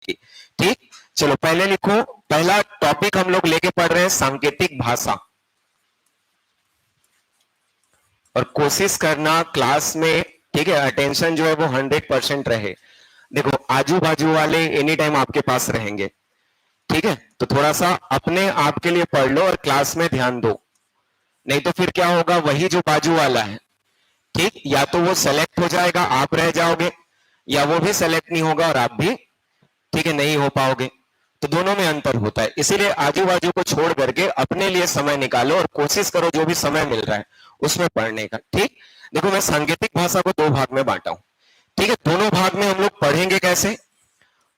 की। ठीक, चलो पहले लिखो। पहला टॉपिक हम लोग लेके पढ़ रहे हैं सांकेतिक भाषा, और कोशिश करना क्लास में, ठीक है, अटेंशन जो है वो 100% रहे। देखो आजू बाजू वाले एनी टाइम आपके पास रहेंगे, ठीक है, तो थोड़ा सा अपने आप के लिए पढ़ लो और क्लास में ध्यान दो, नहीं तो फिर क्या होगा, वही जो बाजू वाला है, ठीक, या तो वो सेलेक्ट हो जाएगा, आप रह जाओगे, या वो भी सेलेक्ट नहीं होगा और आप भी, ठीक है, नहीं हो पाओगे। तो दोनों में अंतर होता है, इसीलिए आजू बाजू को छोड़ करके अपने लिए समय निकालो और कोशिश करो जो भी समय मिल रहा है उसमें पढ़ने का। ठीक, देखो मैं सांकेतिक भाषा को दो भाग में बांटा हूं, ठीक है, दोनों भाग में हम लोग पढ़ेंगे कैसे।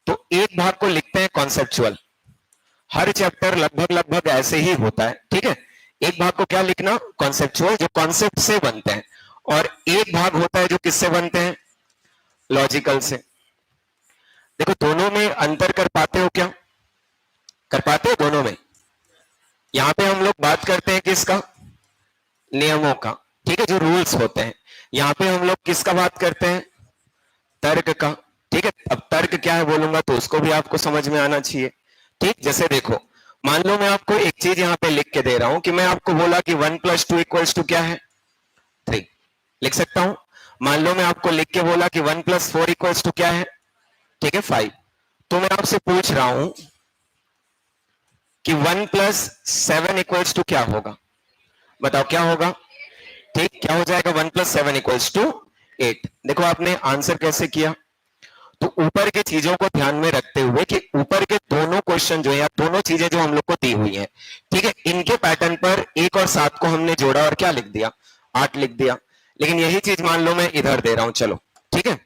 तो एक भाग को लिखते हैं कॉन्सेप्चुअल, हर चैप्टर लगभग लगभग ऐसे ही होता है, ठीक है। एक भाग को क्या लिखना, कॉन्सेप्चुअल, जो कॉन्सेप्ट से बनते हैं, और एक भाग होता है जो किससे बनते हैं, लॉजिकल से। देखो दोनों में अंतर कर पाते हो क्या, कर पाते हो दोनों में। यहां पे हम लोग बात करते हैं किसका, नियमों का, ठीक है, जो रूल्स होते हैं। यहां पे हम लोग किसका बात करते हैं, तर्क का, ठीक है। अब तर्क क्या है बोलूंगा तो उसको भी आपको समझ में आना चाहिए। ठीक, जैसे देखो मान लो मैं आपको एक चीज यहां पे लिख के दे रहा हूं कि मैं आपको बोला कि 1+2 इक्वल्स टू क्या है, 3, लिख सकता हूं। मान लो मैं आपको लिख के बोला कि 1+4 इक्वल्स टू क्या है, ठीक है, 5। तो मैं आपसे पूछ रहा हूं कि 1+7 इक्वल्स टू क्या होगा, बताओ क्या होगा। ठीक, क्या हो जाएगा, 1+7 इक्वल्स टू 8। देखो आपने आंसर कैसे किया, तो ऊपर की चीजों को ध्यान में रखते हुए कि ऊपर के दोनों क्वेश्चन जो है या दोनों चीजें जो हम लोग को दी हुई हैं, ठीक है, इनके पैटर्न पर 1 और 7 को हमने जोड़ा और क्या लिख दिया, 8 लिख दिया। लेकिन यही चीज मान लो मैं इधर दे रहा हूं, चलो ठीक है,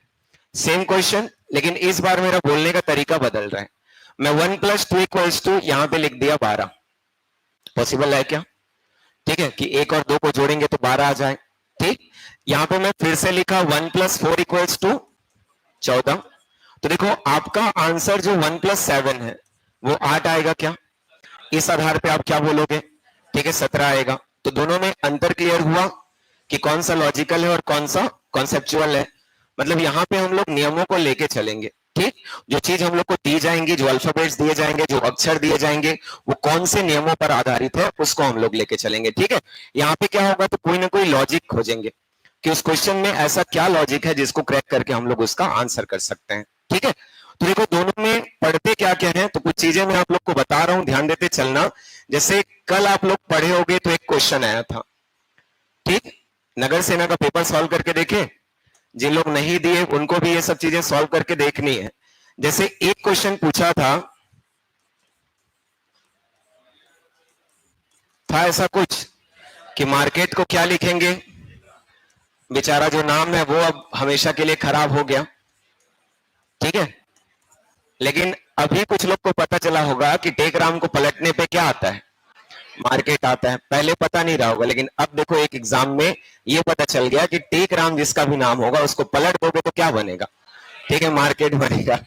सेम क्वेश्चन, लेकिन इस बार मेरा बोलने का तरीका बदल रहा है। मैं 1+2 इक्वल्स टू यहां पे लिख दिया 12। पॉसिबल है क्या, ठीक है, कि 1 और 2 को जोड़ेंगे तो 12 आ जाए। ठीक, यहां पे मैं फिर से लिखा 1+4 इक्वल्स टू 14। तो देखो आपका आंसर जो 1+7 है वो 8 आएगा क्या, इस आधार पे आप क्या बोलोगे, ठीक है, 17 आएगा। तो दोनों में अंतर क्लियर हुआ कि कौन सा लॉजिकल है और कौन सा कॉन्सेप्चुअल है। मतलब यहां पे हम लोग नियमों को लेके चलेंगे। ठीक, जो चीज हम लोग को दी जाएंगी, जो अल्फाबेट्स दिए जाएंगे, जो अक्षर दिए जाएंगे, वो कौन से नियमों पर आधारित है उसको हम लोग लेके चलेंगे। ठीक है, यहाँ पे क्या होगा, तो कोई ना कोई लॉजिक खोजेंगे कि उस क्वेश्चन में ऐसा क्या लॉजिक है जिसको क्रैक करके हम लोग उसका आंसर कर सकते हैं। ठीक है, तो देखो दोनों में पढ़ते क्या क्या है, तो कुछ चीजें मैं आप लोग को बता रहा हूं, ध्यान देते चलना। जैसे कल आप लोग पढ़े होंगे तो एक क्वेश्चन आया था, ठीक, नगर सेना का पेपर सॉल्व करके देखे, जिन लोग नहीं दिए उनको भी ये सब चीजें सॉल्व करके देखनी है। जैसे एक क्वेश्चन पूछा था ऐसा कुछ कि मार्केट को क्या लिखेंगे, बेचारा जो नाम है वो अब हमेशा के लिए खराब हो गया, ठीक है। लेकिन अभी कुछ लोग को पता चला होगा कि टेकराम को पलटने पे क्या आता है, मार्केट आता है। पहले पता नहीं रहा होगा, लेकिन अब देखो एक एग्जाम में ये पता चल गया कि टेकराम जिसका भी नाम होगा उसको पलट दोगे तो क्या बनेगा, ठीक है, मार्केट बनेगा।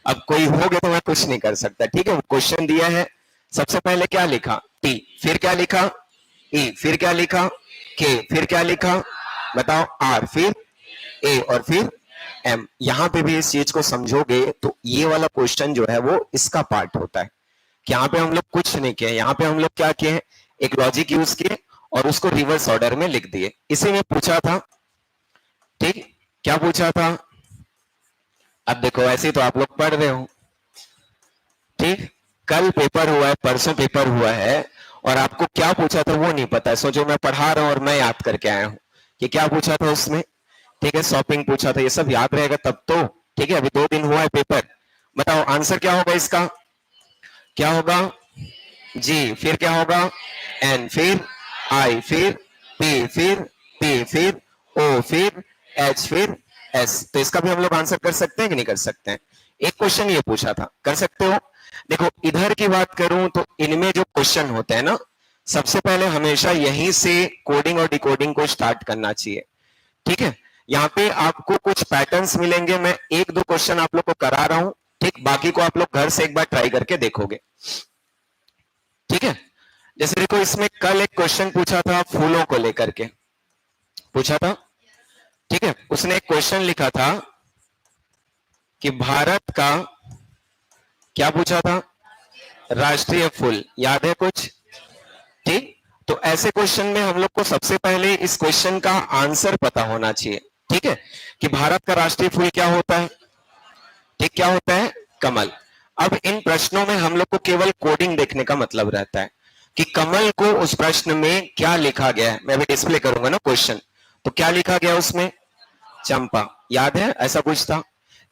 अब कोई हो गया तो मैं कुछ नहीं कर सकता। ठीक है, क्वेश्चन दिया है, सबसे पहले क्या लिखा, टी, फिर क्या लिखा, ई, फिर क्या लिखा, के, फिर क्या लिखा, बताओ, आर, फिर ए, और फिर एम। यहां पे भी इस चीज को समझोगे तो ये वाला क्वेश्चन जो है वो इसका पार्ट होता है कि यहाँ पे हम लोग कुछ नहीं किए, यहाँ पे हम लोग क्या किए हैं, एक लॉजिक यूज किए और उसको रिवर्स ऑर्डर में लिख दिए। इसी में पूछा था, ठीक, क्या पूछा था, अब देखो ऐसे तो आप लोग पढ़ रहे हो, ठीक, कल पेपर हुआ है, परसों पेपर हुआ है, और आपको क्या पूछा था वो नहीं पता है। सोचो मैं पढ़ा रहा हूं और मैं याद करके आया हूं कि क्या पूछा था उसमें, ठीक है, शॉपिंग पूछा था, ये सब याद रहेगा तब तो। ठीक है, अभी 2 दिन हुआ है पेपर, बताओ आंसर क्या होगा इसका, क्या होगा, जी, फिर क्या होगा, एन, फिर आई, फिर पी, फिर ओ, फिर एच, फिर एस। तो इसका भी हम लोग आंसर कर सकते हैं कि नहीं कर सकते हैं। एक क्वेश्चन ये पूछा था, कर सकते हो। देखो इधर की बात करूं तो इनमें जो क्वेश्चन होते हैं ना, सबसे पहले हमेशा यहीं से कोडिंग और डिकोडिंग को स्टार्ट करना चाहिए। ठीक है, यहाँ पे आपको कुछ पैटर्न्स मिलेंगे, मैं 1-2 क्वेश्चन आप लोग को करा रहा हूं, ठीक, बाकी को आप लोग घर से एक बार ट्राई करके देखोगे। ठीक है, जैसे देखो इसमें कल एक क्वेश्चन पूछा था फूलों को लेकर के, पूछा था, ठीक है, उसने एक क्वेश्चन लिखा था कि भारत का क्या पूछा था? राष्ट्रीय फूल, याद है कुछ? ठीक, तो ऐसे क्वेश्चन में हम लोग को सबसे पहले इस क्वेश्चन का आंसर पता होना चाहिए। ठीक है, कि भारत का राष्ट्रीय फूल क्या होता है? ठीक, क्या होता है? कमल। अब इन प्रश्नों में हम लोग को केवल कोडिंग देखने का मतलब रहता है कि कमल को उस प्रश्न में क्या लिखा गया है। मैं अभी डिस्प्ले करूंगा ना क्वेश्चन, तो क्या लिखा गया उसमें? चंपा। याद है ऐसा कुछ था?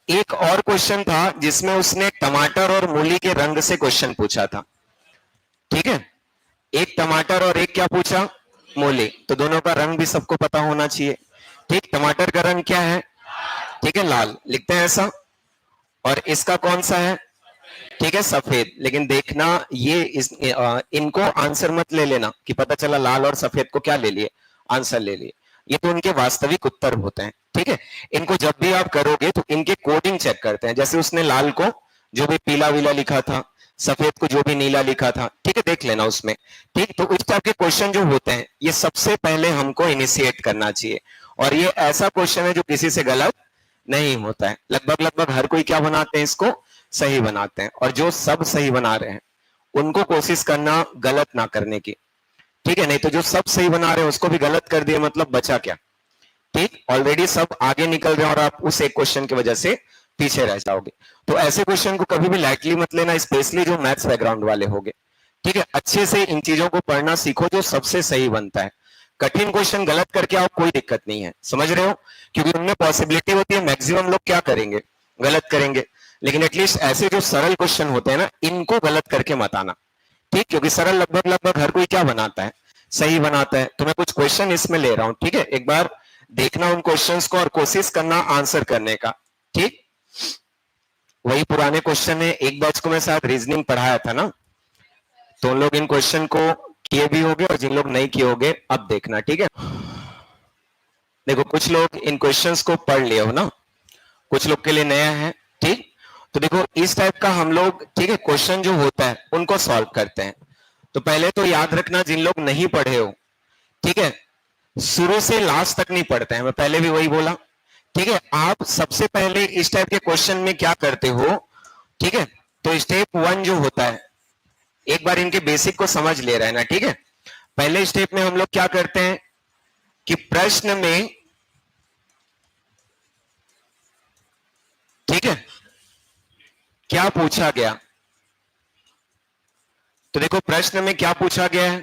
एक और क्वेश्चन था जिसमें उसने टमाटर और मूली के रंग से क्वेश्चन पूछा था। ठीक है, एक टमाटर और एक क्या पूछा? मूली। तो दोनों का रंग भी सबको पता होना चाहिए। ठीक, टमाटर का रंग क्या है? ठीक है, लाल लिखते हैं ऐसा। और इसका कौन सा है? ठीक है, सफेद। लेकिन देखना ये इनको आंसर मत ले लेना कि पता चला लाल और सफेद को क्या ले लिए, आंसर ले लिए। ये तो उनके वास्तविक उत्तर होते हैं। ठीक है, इनको जब भी आप करोगे तो इनके कोडिंग चेक करते हैं। जैसे उसने लाल को जो भी पीला वीला लिखा था, सफेद को जो भी नीला लिखा था, ठीक है, देख लेना उसमें। ठीक, तो इस टाइप के क्वेश्चन जो होते हैं ये सबसे पहले हमको इनिशिएट करना चाहिए। और ये ऐसा क्वेश्चन है जो किसी से गलत नहीं होता है। लगभग लगभग हर कोई क्या बनाते हैं, इसको सही बनाते हैं। और जो सब सही बना रहे हैं उनको कोशिश करना गलत ना करने की। ठीक है, नहीं तो जो सब सही बना रहे हैं उसको भी गलत कर दिए, मतलब बचा क्या? ठीक, ऑलरेडी सब आगे निकल रहे हैं और आप उस एक क्वेश्चन की वजह से पीछे रह जाओगे। तो ऐसे क्वेश्चन को कभी भी लाइटली मत लेना, स्पेशली जो मैथ्स बैकग्राउंड वाले होंगे। ठीक है, अच्छे से इन चीजों को पढ़ना सीखो जो सबसे सही बनता है। कठिन क्वेश्चन गलत करके आओ, कोई दिक्कत नहीं है, समझ रहे हो? क्योंकि उनमें पॉसिबिलिटी होती है मैक्सिमम लोग क्या करेंगे, गलत करेंगे। लेकिन एटलीस्ट ऐसे जो सरल क्वेश्चन होते हैं ना, इनको गलत करके मत आना। ठीक, क्योंकि सरल लगभग लगभग हर कोई क्या बनाता है, सही बनाता है। तो मैं कुछ क्वेश्चन इसमें ले रहा हूं, ठीक है? एक बार देखना उन क्वेश्चंस को और कोशिश करना आंसर करने का। ठीक, वही पुराने क्वेश्चन है। एक बैच को मैं साथ रीजनिंग पढ़ाया था ना, तो उन लोग इन क्वेश्चन को किए भी होंगे और जिन लोग नहीं किए होंगे अब देखना। ठीक है, देखो कुछ लोग इन क्वेश्चंस को पढ़ लिए हो ना, कुछ लोग के लिए नया है। ठीक, तो देखो इस टाइप का हम लोग, ठीक है, क्वेश्चन जो होता है उनको सॉल्व करते हैं। तो पहले तो याद रखना, जिन लोग नहीं पढ़े हो, ठीक है, शुरू से लास्ट तक नहीं पढ़ते हैं, मैं पहले भी वही बोला। ठीक है, आप सबसे पहले इस टाइप के क्वेश्चन में क्या करते हो? ठीक है, तो स्टेप 1 जो होता है, एक बार इनके बेसिक को समझ ले रहे हैं ना। ठीक है, पहले स्टेप में हम लोग क्या करते हैं कि प्रश्न में, ठीक है, क्या पूछा गया। तो देखो प्रश्न में क्या पूछा गया है,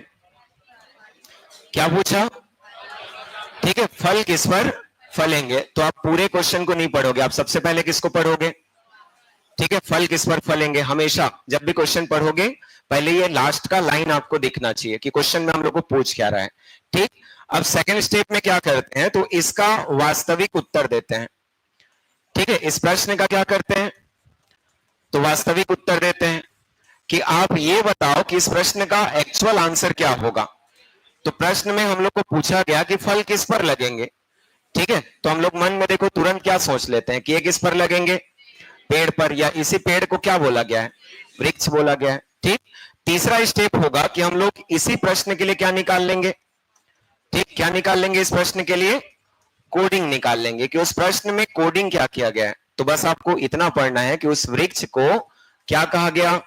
क्या पूछा? ठीक है, फल किस पर फलेंगे। तो आप पूरे क्वेश्चन को नहीं पढ़ोगे, आप सबसे पहले किसको पढ़ोगे? ठीक है, फल किस पर फलेंगे। हमेशा जब भी क्वेश्चन पढ़ोगे पहले ये लास्ट का लाइन आपको दिखना चाहिए कि क्वेश्चन में हम लोग को पूछ क्या रहा है। ठीक, अब सेकंड स्टेप में क्या करते हैं, तो इसका वास्तविक उत्तर देते हैं। ठीक है, इस प्रश्न का क्या करते हैं, तो वास्तविक उत्तर देते हैं कि आप ये बताओ कि इस प्रश्न का एक्चुअल आंसर क्या होगा। तो प्रश्न में हम लोग को पूछा गया कि फल किस पर लगेंगे। ठीक है, तो हम लोग मन में देखो तुरंत क्या सोच लेते हैं कि ये किस पर लगेंगे, पेड़ पर, या इसी पेड़ को क्या बोला गया है, वृक्ष बोला गया है। ठीक, तीसरा स्टेप होगा कि हम लोग इसी प्रश्न के लिए क्या निकाल लेंगे। ठीक, क्या निकाल लेंगे? इस प्रश्न के लिए कोडिंग निकाल लेंगे कि उस प्रश्न में कोडिंग क्या किया गया है। तो बस आपको इतना पढ़ना है कि उस वृक्ष को क्या कहा गया,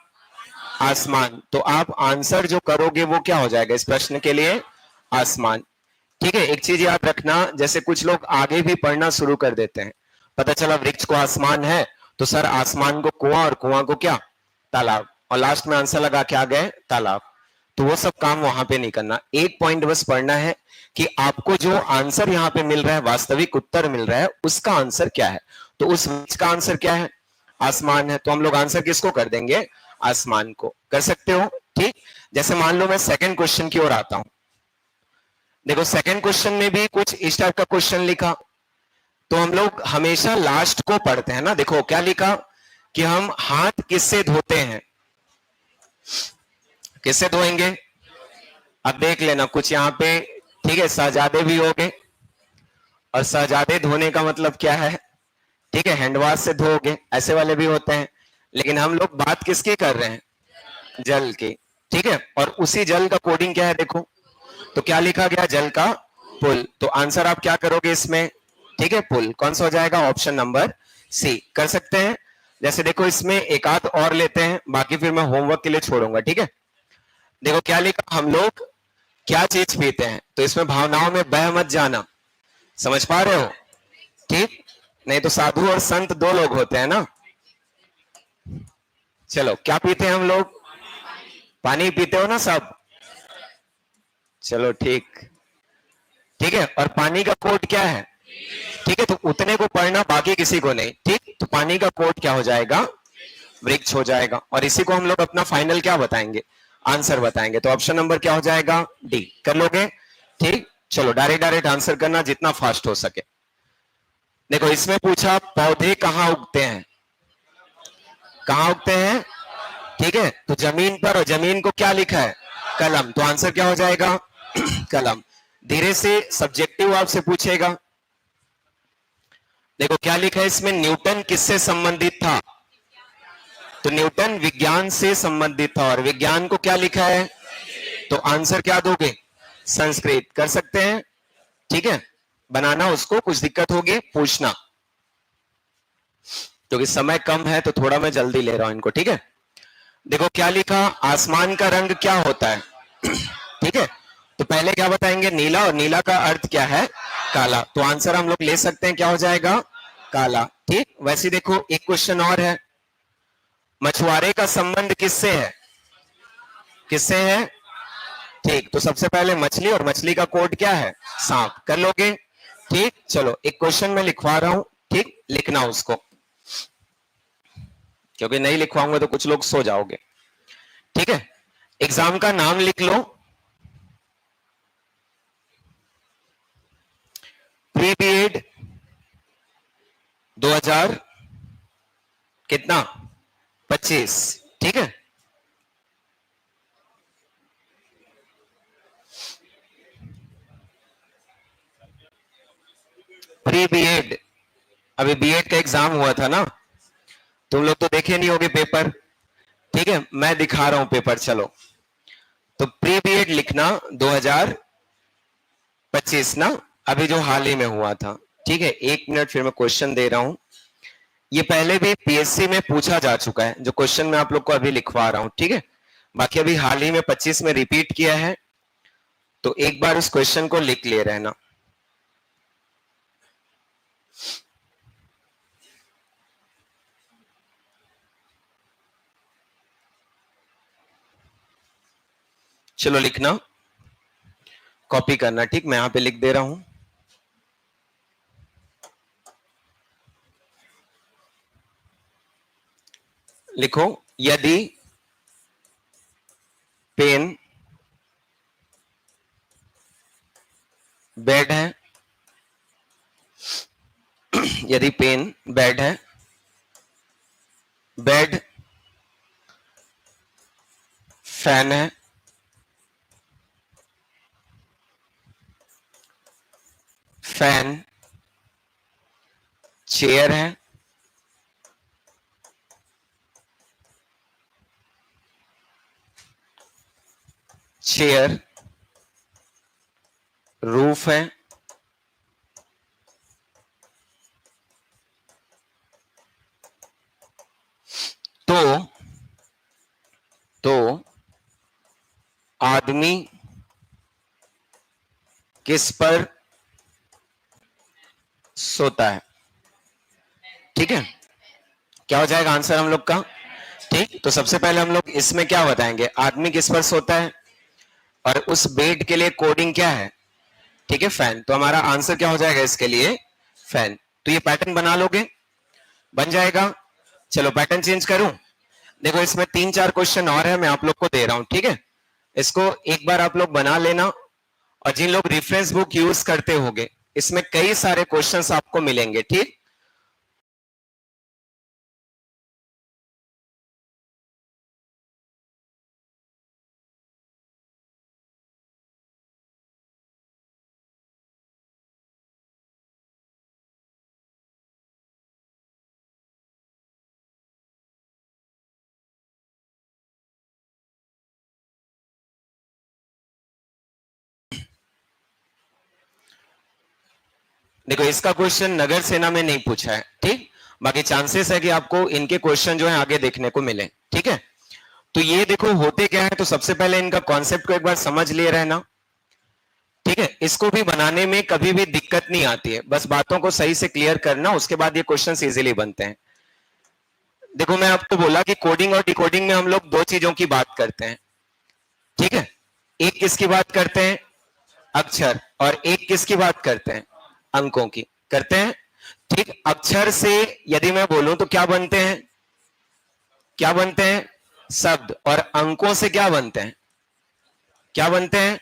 आसमान। तो आप आंसर जो करोगे वो क्या हो जाएगा इस प्रश्न के लिए, आसमान। ठीक है, एक चीज याद रखना, जैसे कुछ लोग आगे भी पढ़ना शुरू कर देते हैं, पता चला वृक्ष को आसमान है तो सर आसमान को कुआं और कुआं को क्या, तालाब, और लास्ट में आंसर लगा के आ गए तालाब। तो वो सब काम वहां पे नहीं करना। एक पॉइंट बस पढ़ना है कि आपको जो आंसर यहाँ पे मिल रहा है, वास्तविक उत्तर मिल रहा है, उसका आंसर क्या है। तो उस वृक्ष का आंसर क्या है, आसमान है। तो हम लोग आंसर किसको कर देंगे, आसमान को। कर सकते हो? ठीक, जैसे मान लो मैं सेकंड क्वेश्चन की ओर आता हूं। देखो सेकंड क्वेश्चन में भी कुछ इस टाइप का क्वेश्चन लिखा, तो हम लोग हमेशा लास्ट को पढ़ते हैं ना। देखो क्या लिखा कि हम हाथ किससे धोते हैं, किससे धोएंगे। अब देख लेना कुछ यहाँ पे, ठीक है, शहजादे भी हो गए, और शहजादे धोने का मतलब क्या है, ठीक है, हैंडवाश से धोगे, ऐसे वाले भी होते हैं। लेकिन हम लोग बात किसकी कर रहे हैं, जल की। ठीक है, और उसी जल का कोडिंग क्या है देखो, तो क्या लिखा गया, जल का पुल। तो आंसर आप क्या करोगे इसमें, ठीक है, पुल। कौन सा हो जाएगा, ऑप्शन नंबर सी। कर सकते हैं। जैसे देखो इसमें एक आध और लेते हैं, बाकी फिर मैं होमवर्क के लिए छोड़ूंगा, ठीक है। देखो क्या लिखा, हम लोग क्या चीज पीते हैं, तो इसमें भावनाओं में बह मत जाना, समझ पा रहे हो, ठीक। नहीं तो साधु और संत दो लोग होते हैं ना। चलो क्या पीते हैं हम लोग, पानी पीते हो ना सब, चलो ठीक, ठीक है। और पानी का कोड क्या है, ठीक है, तो उतने को पढ़ना, बाकी किसी को नहीं, ठीक। तो पानी का कोड क्या हो जाएगा, वृक्ष हो जाएगा। और इसी को हम लोग अपना फाइनल क्या बताएंगे, आंसर बताएंगे। तो ऑप्शन नंबर क्या हो जाएगा, डी। कर लोगे, ठीक। चलो डायरेक्ट डायरेक्ट आंसर करना जितना फास्ट हो सके। देखो इसमें पूछा पौधे कहाँ उगते हैं, कहाँ उगते हैं, ठीक है। तो जमीन पर, और जमीन को क्या लिखा है, कलम, तो आंसर क्या हो जाएगा कलम। धीरे से सब्जेक्टिव आपसे पूछेगा। देखो क्या लिखा है इसमें, न्यूटन किससे संबंधित था, तो न्यूटन विज्ञान से संबंधित था। और विज्ञान को क्या लिखा है, तो आंसर क्या दोगे, संस्कृत। कर सकते हैं, ठीक है। बनाना उसको, कुछ दिक्कत होगी पूछना, क्योंकि समय कम है तो थोड़ा मैं जल्दी ले रहा हूं इनको, ठीक है। देखो क्या लिखा, आसमान का रंग क्या होता है ठीक है। तो पहले क्या बताएंगे, नीला, और नीला का अर्थ क्या है, काला। तो आंसर हम लोग ले सकते हैं क्या हो जाएगा, काला, ठीक। वैसे देखो एक क्वेश्चन और है, मछुआरे का संबंध किससे है, किससे है, ठीक। तो सबसे पहले मछली, और मछली का कोड क्या है, सांप। कर लोगे, ठीक। चलो एक क्वेश्चन मैं लिखवा रहा हूं, ठीक, लिखना उसको, क्योंकि नहीं लिखवाऊंगा तो कुछ लोग सो जाओगे, ठीक है। एग्जाम का नाम लिख लो, प्री बीएड 2000 कितना 25, ठीक है। प्री बीएड, अभी बीएड का एग्जाम हुआ था ना, तुम लोग तो देखे नहीं होगे पेपर, ठीक है, मैं दिखा रहा हूं पेपर। चलो तो प्री बीएड लिखना 2025 ना, अभी जो हाल ही में हुआ था, ठीक है। एक मिनट, फिर मैं क्वेश्चन दे रहा हूं। ये पहले भी पीएससी में पूछा जा चुका है, जो क्वेश्चन मैं आप लोग को अभी लिखवा रहा हूं, ठीक है। बाकी अभी हाल ही में 25 में रिपीट किया है, तो एक बार उस क्वेश्चन को लिख ले रहना। चलो लिखना, कॉपी करना, ठीक, मैं यहां पे लिख दे रहा हूं। लिखो, यदि पेन बेड है, यदि पेन बेड है, बेड फैन है, फैन चेयर है, चेयर रूफ है, तो तो आदमी किस पर सोता है, ठीक है। क्या हो जाएगा आंसर हम लोग का, ठीक। तो सबसे पहले हम लोग इसमें क्या बताएंगे, आदमी किस पर सोता है, और उस बेड के लिए कोडिंग क्या है, ठीक है, फैन। तो हमारा आंसर क्या हो जाएगा इसके लिए, फैन। तो ये पैटर्न बना लोगे, बन जाएगा। चलो पैटर्न चेंज करूं, देखो इसमें 3-4 क्वेश्चन और है, मैं आप लोग को दे रहा हूं, ठीक है। इसको एक बार आप लोग बना लेना, और जिन लोग रेफरेंस बुक यूज करते होंगे, इसमें कई सारे क्वेश्चंस आपको मिलेंगे, ठीक। देखो इसका क्वेश्चन नगर सेना में नहीं पूछा है, ठीक। बाकी चांसेस है कि आपको इनके क्वेश्चन जो है आगे देखने को मिले। ठीक है, तो ये देखो होते क्या है, तो सबसे पहले इनका कॉन्सेप्ट को एक बार समझ ले रहना। ठीक है, इसको भी बनाने में कभी भी दिक्कत नहीं आती है, बस बातों को सही से क्लियर करना, उसके बाद ये क्वेश्चंस इजीली बनते हैं। देखो मैं आपको बोला कि कोडिंग और डिकोडिंग में हम लोग दो चीजों की बात करते हैं। ठीक है, एक किसकी बात करते हैं, अक्षर, और एक किसकी बात करते हैं, अंकों की करते हैं। ठीक, अक्षर से यदि मैं बोलूं तो क्या बनते हैं, क्या बनते हैं, शब्द, और अंकों से क्या बनते हैं, क्या बनते हैं,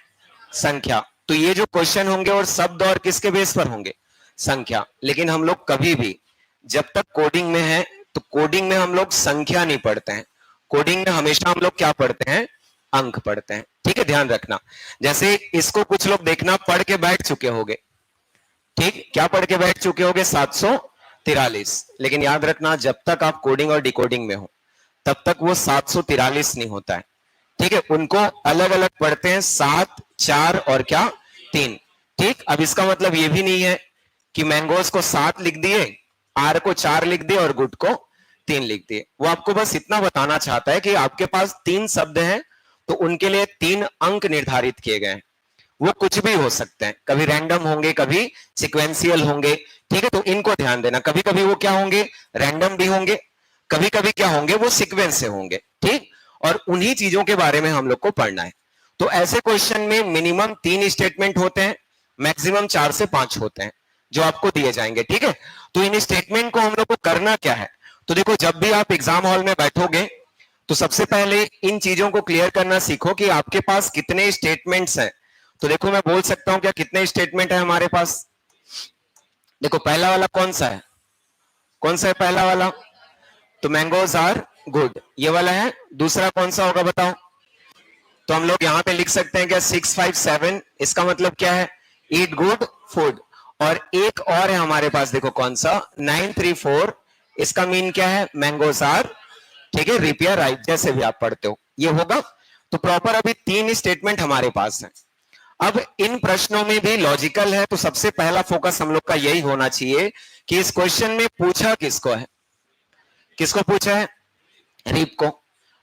संख्या। तो ये जो क्वेश्चन होंगे और शब्द और किसके बेस पर होंगे, संख्या। लेकिन हम लोग कभी भी जब तक कोडिंग में है तो कोडिंग में हम लोग संख्या नहीं पढ़ते हैं, कोडिंग में हमेशा हम लोग क्या पढ़ते हैं, अंक पढ़ते हैं। ठीक है, ध्यान रखना। जैसे इसको कुछ लोग देखना पढ़ के बैठ चुके होंगे। ठीक, क्या पढ़ के बैठ चुके होंगे, 743। लेकिन याद रखना जब तक आप कोडिंग और डिकोडिंग में हो तब तक वो 743 नहीं होता है। ठीक है, उनको अलग अलग पढ़ते हैं, 7, 4 और क्या, 3। ठीक, अब इसका मतलब ये भी नहीं है कि मैंगोज को 7 लिख दिए, आर को 4 लिख दिए और गुड को 3 लिख दिए। वो आपको बस इतना बताना चाहता है कि आपके पास 3 शब्द हैं तो उनके लिए 3 अंक निर्धारित किए गए हैं। वो कुछ भी हो सकते हैं, कभी रैंडम होंगे, कभी सिक्वेंशियल होंगे। ठीक है, तो इनको ध्यान देना, कभी कभी वो क्या होंगे, रैंडम भी होंगे, कभी कभी क्या होंगे, वो सीक्वेंस से होंगे। ठीक, और उन्हीं चीजों के बारे में हम लोग को पढ़ना है। तो ऐसे क्वेश्चन में मिनिमम 3 स्टेटमेंट होते हैं, मैक्सिमम 4 से 5 होते हैं जो आपको दिए जाएंगे। ठीक है, तो इन स्टेटमेंट को हम लोग को करना क्या है, तो देखो जब भी आप एग्जाम हॉल में बैठोगे तो सबसे पहले इन चीजों को क्लियर करना सीखो कि आपके पास कितने स्टेटमेंट्स हैं। तो देखो मैं बोल सकता हूं क्या कितने स्टेटमेंट है हमारे पास। देखो पहला वाला कौन सा है, कौन सा है पहला वाला, तो मैंगोज आर गुड, ये वाला है। दूसरा कौन सा होगा बताओ, तो हम लोग यहां पे लिख सकते हैं क्या, 657। इसका मतलब क्या है, ईट गुड फूड। और एक और है हमारे पास, देखो कौन सा, 934। इसका मीन क्या है, मैंगोज आर, ठीक है, रिपेयर राइट, जैसे भी आप पढ़ते हो ये होगा। तो प्रॉपर अभी 3 स्टेटमेंट हमारे पास है। अब इन प्रश्नों में भी लॉजिकल है, तो सबसे पहला फोकस हम लोग का यही होना चाहिए कि इस क्वेश्चन में पूछा किसको है, किसको पूछा है, रीप को।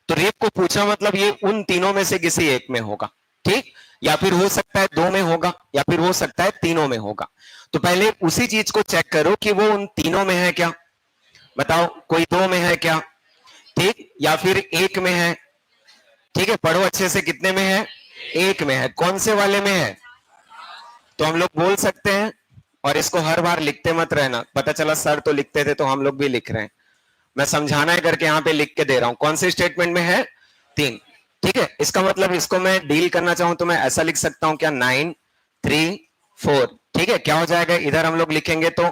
तो रीप को पूछा मतलब ये उन तीनों में से किसी एक में होगा। ठीक, या फिर हो सकता है 2 में होगा, या फिर हो सकता है 3 में होगा। तो पहले उसी चीज को चेक करो कि वो उन तीनों में है क्या, बताओ कोई 2 में है क्या, ठीक, या फिर 1 में है। ठीक है, पढ़ो अच्छे से, कितने में है, 1 में है। कौन से वाले में है, तो हम लोग बोल सकते हैं, और इसको हर बार लिखते मत रहना, पता चला सर तो लिखते थे तो हम लोग भी लिख रहे हैं, मैं समझाना है करके यहाँ पे लिख के दे रहा हूं। कौन से स्टेटमेंट में है, 3। ठीक है, इसका मतलब इसको मैं डील करना चाहूं तो मैं ऐसा लिख सकता हूं क्या, 9, 3, 4। ठीक है, क्या हो जाएगा, इधर हम लोग लिखेंगे तो,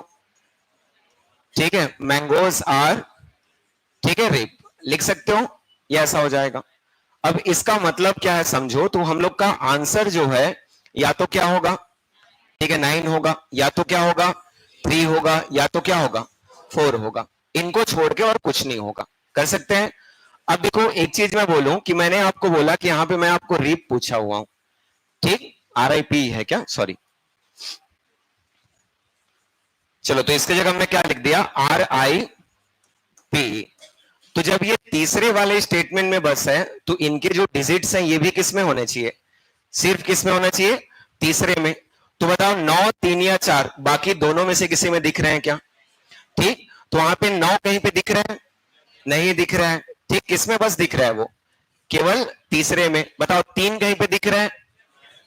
ठीक है, मैंगोज आर, ठीक है, रिप लिख सकते हो, ये ऐसा हो जाएगा। अब इसका मतलब क्या है समझो, तो हम लोग का आंसर जो है या तो क्या होगा, ठीक है, 9 होगा, या तो क्या होगा, 3 होगा, या तो क्या होगा, 4 होगा। इनको छोड़ के और कुछ नहीं होगा, कर सकते हैं। अब देखो एक चीज मैं बोलूं कि मैंने आपको बोला कि यहां पे मैं आपको रीप पूछा हुआ हूं, ठीक, RIP है क्या, सॉरी, चलो तो इसके जगह हमने क्या लिख दिया, RIP। तो जब ये तीसरे वाले स्टेटमेंट में बस है तो इनके जो डिजिट्स हैं ये भी किस में होने चाहिए, सिर्फ किस में होना चाहिए, तीसरे में। तो बताओ 9, 3 या 4, बाकी दोनों में से किसी में दिख रहे हैं क्या, ठीक, तो वहां पे 9 कहीं पे दिख रहा है, नहीं दिख रहा है। ठीक, किसमें बस दिख रहा है, वो केवल तीसरे में। बताओ 3 कहीं पे दिख रहा है,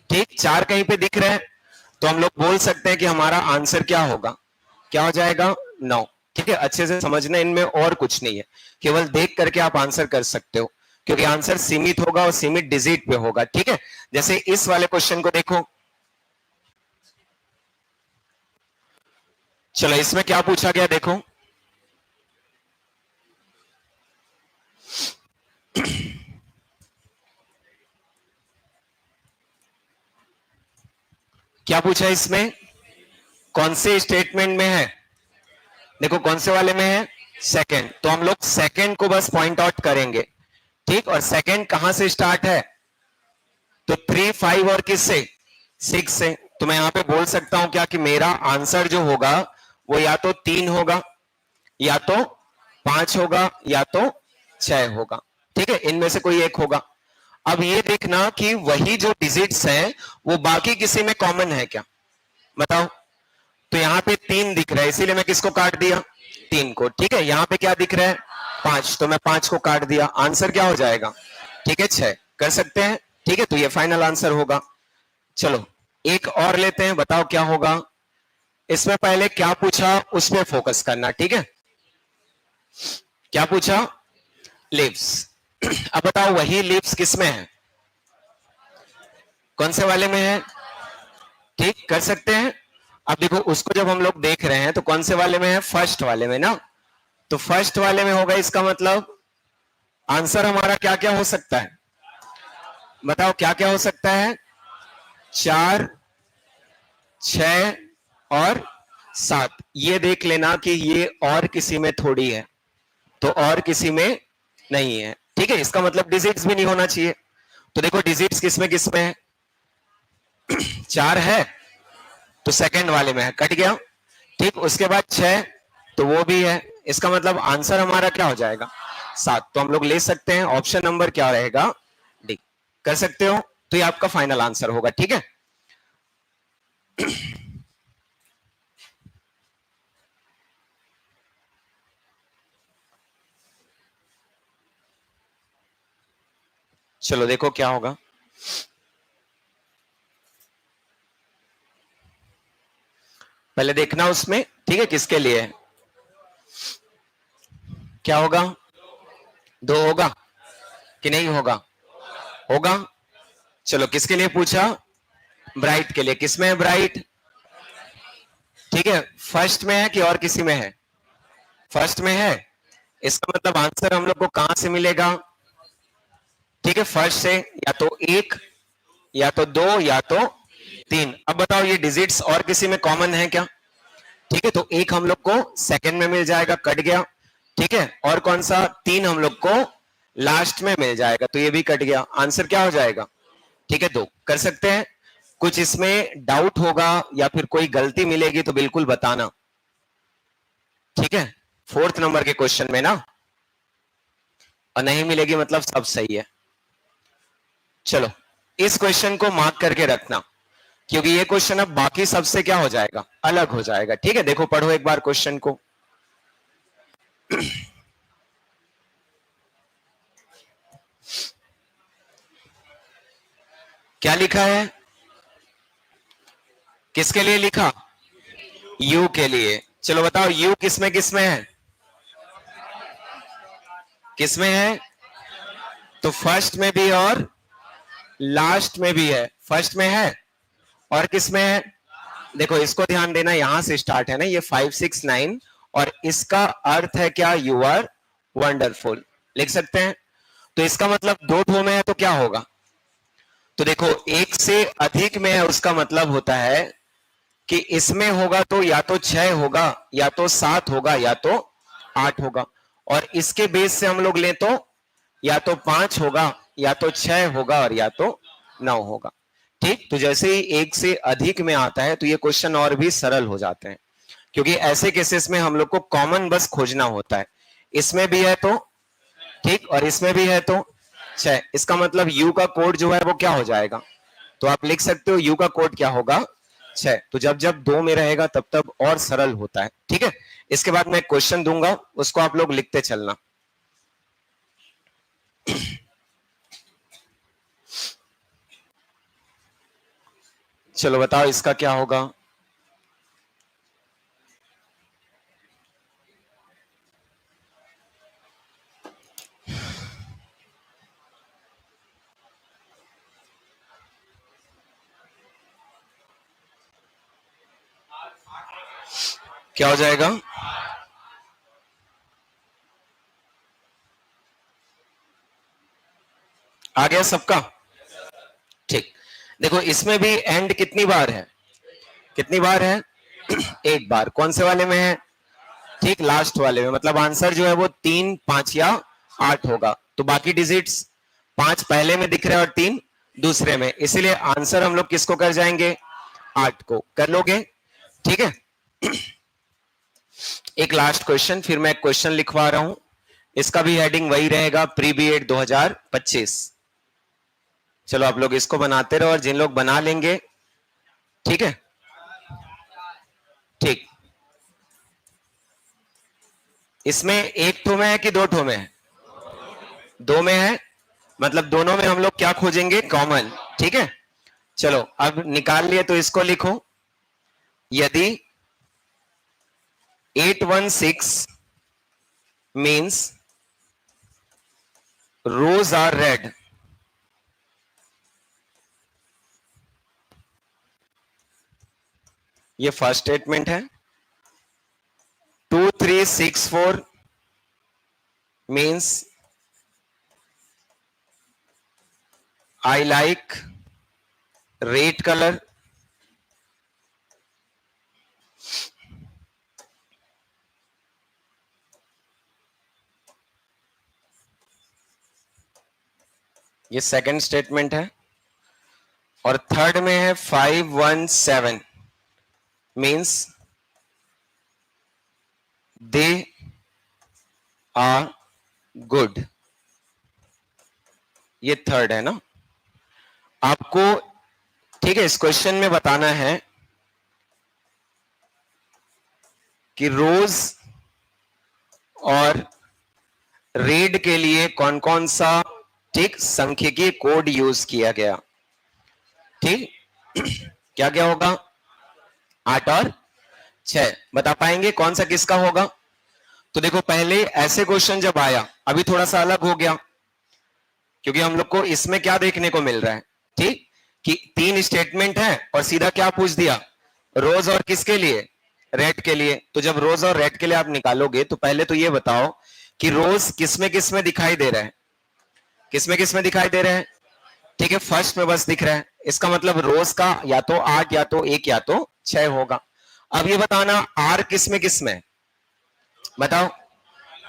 ठीक, 4 कहीं पे दिख रहा है। तो हम लोग बोल सकते हैं कि हमारा आंसर क्या होगा, क्या हो जाएगा, 9। ठीक है, अच्छे से समझना, इनमें और कुछ नहीं है, केवल देख करके आप आंसर कर सकते हो, क्योंकि आंसर सीमित होगा और सीमित डिजिट पे होगा। ठीक है, जैसे इस वाले क्वेश्चन को देखो, चलो इसमें क्या पूछा गया देखो, क्या पूछा इसमें, कौन से स्टेटमेंट में है, देखो कौन से वाले में है, सेकंड। तो हम लोग सेकंड को बस पॉइंट आउट करेंगे, ठीक, और सेकंड कहां से स्टार्ट है, तो 3, 5 और किससे, 6 से। तो मैं यहां पे बोल सकता हूं क्या कि मेरा आंसर जो होगा वो या तो 3 होगा, या तो 5 होगा या तो 6 होगा, ठीक है, इनमें से कोई एक होगा। अब ये देखना कि वही जो डिजिट्स हैं वो बाकी किसी में कॉमन है क्या, बताओ। तो यहाँ पे 3 दिख रहा है, इसीलिए मैं किसको काट दिया, 3 को, ठीक है। यहाँ पे क्या दिख रहा है, 5, तो मैं 5 को काट दिया, आंसर क्या हो जाएगा, ठीक है, 6। कर सकते हैं, ठीक है, तो ये फाइनल आंसर होगा। चलो एक और लेते हैं, बताओ क्या होगा। इसमें पहले क्या पूछा उस पर फोकस करना, ठीक है। क्या पूछा, लीव्स। अब बताओ वही लीव्स किसमें है, कौन से वाले में है, ठीक, कर सकते हैं। अब देखो उसको जब हम लोग देख रहे हैं तो कौन से वाले में है, फर्स्ट वाले में ना, तो फर्स्ट वाले में होगा, इसका मतलब आंसर हमारा क्या क्या हो सकता है, बताओ क्या क्या हो सकता है, 4, 6 और 7। ये देख लेना कि ये और किसी में थोड़ी है, तो और किसी में नहीं है, ठीक है, इसका मतलब डिजिट्स भी नहीं होना चाहिए। तो देखो डिजिट्स किसमें किसमें है, 4 है तो सेकंड वाले में है, कट गया, ठीक। उसके बाद 6 तो वो भी है, इसका मतलब आंसर हमारा क्या हो जाएगा, 7। तो हम लोग ले सकते हैं ऑप्शन नंबर क्या रहेगा, डी। कर सकते हो, तो ये आपका फाइनल आंसर होगा, ठीक है। चलो देखो क्या होगा। पहले देखना उसमें, ठीक है, किसके लिए है, क्या होगा, 2 होगा कि नहीं होगा, होगा। चलो किसके लिए पूछा, ब्राइट के लिए, किसमें है ब्राइट, ठीक है, फर्स्ट में है कि और किसी में है, फर्स्ट में है। इसका मतलब आंसर हम लोग को कहां से मिलेगा, ठीक है, फर्स्ट से, या तो 1 या तो 2 या तो 3। अब बताओ ये डिजिट्स और किसी में कॉमन है क्या, ठीक है, तो 1 हम लोग को सेकंड में मिल जाएगा, कट गया, ठीक है, और कौन सा, 3 हम लोग को लास्ट में मिल जाएगा, तो ये भी कट गया, आंसर क्या हो जाएगा, ठीक है, 2। कर सकते हैं। कुछ इसमें डाउट होगा या फिर कोई गलती मिलेगी तो बिल्कुल बताना, ठीक है, 4th नंबर के क्वेश्चन में ना, और नहीं मिलेगी मतलब सब सही है। चलो इस क्वेश्चन को मार्क करके रखना, क्योंकि ये क्वेश्चन अब बाकी सबसे क्या हो जाएगा, अलग हो जाएगा, ठीक है। देखो पढ़ो एक बार क्वेश्चन को। क्या लिखा है, किसके लिए लिखा, यू के लिए। चलो बताओ यू किसमें किसमें है, किसमें है, तो फर्स्ट में भी और लास्ट में भी है, फर्स्ट में है और किसमें है, देखो इसको ध्यान देना, यहां से स्टार्ट है ना ये 5, 6, 9, और इसका अर्थ है क्या, यू आर वंडरफुल, लिख सकते हैं। तो इसका मतलब 2 ठो में है तो क्या होगा, तो देखो 1 से अधिक में है, उसका मतलब होता है कि इसमें होगा तो या तो 6 होगा या तो 7 होगा या तो 8 होगा, और इसके बेस से हम लोग लें तो या तो 5 होगा या तो 6 होगा और या तो 9 होगा, ठीक। तो जैसे ही 1 से अधिक में आता है तो ये क्वेश्चन और भी सरल हो जाते हैं, क्योंकि ऐसे केसेस में हम लोग को कॉमन बस खोजना होता है, इसमें भी है तो ठीक, और इसमें भी है तो 6। इसका मतलब यू का कोड जो है वो क्या हो जाएगा, तो आप लिख सकते हो यू का कोड क्या होगा, 6। तो जब जब 2 में रहेगा तब तब और सरल होता है, ठीक है। इसके बाद मैं क्वेश्चन दूंगा, उसको आप लोग लिखते चलना। चलो बताओ इसका क्या होगा, क्या हो जाएगा, आ गया सबका, ठीक। देखो इसमें भी एंड कितनी बार है, कितनी बार है, एक बार, कौन से वाले में है, ठीक, लास्ट वाले में, मतलब आंसर जो है वो 3, 5 या 8 होगा। तो बाकी डिजिट्स 5 पहले में दिख रहे हैं और 3 दूसरे में, इसीलिए आंसर हम लोग किसको कर जाएंगे, 8 को कर लोगे, ठीक है। एक लास्ट क्वेश्चन, फिर मैं क्वेश्चन लिखवा रहा हूं, इसका भी हेडिंग वही रहेगा, प्री बीएड 2025। चलो आप लोग इसको बनाते रहो, और जिन लोग बना लेंगे, ठीक है, ठीक। इसमें एक ठो में है कि दो ठो में है? दो में है, मतलब दोनों में हम लोग क्या खोजेंगे? कॉमन, ठीक है। चलो अब निकाल लिए तो इसको लिखो, यदि 816 मीन्स रोज आर रेड, ये फर्स्ट स्टेटमेंट है। 2364 means I like red colour. ये सेकंड स्टेटमेंट है। और थर्ड में है 517 मीन्स दे आर गुड, ये थर्ड है ना। आपको, ठीक है, इस क्वेश्चन में बताना है कि रोज और रेड के लिए कौन कौन सा, ठीक, सांख्यिकीय कोड यूज किया गया। ठीक, क्या क्या होगा? 8 और 6 बता पाएंगे कौन सा किसका होगा? तो देखो, पहले ऐसे क्वेश्चन जब आया, अभी थोड़ा सा अलग हो गया, क्योंकि हम लोग को इसमें क्या देखने को मिल रहा है, ठीक, कि 3 स्टेटमेंट है और सीधा क्या पूछ दिया? रोज और किसके लिए? रेड के लिए। तो जब रोज और रेड के लिए आप निकालोगे, तो पहले तो ये बताओ कि रोज किसमें दिखाई दे रहा है? किसमें दिखाई दे रहा है? ठीक है, फर्स्ट में बस दिख रहा है, इसका मतलब रोज का या तो 8 या तो 1 या तो 6 होगा। अब ये बताना आर किसमें बताओ।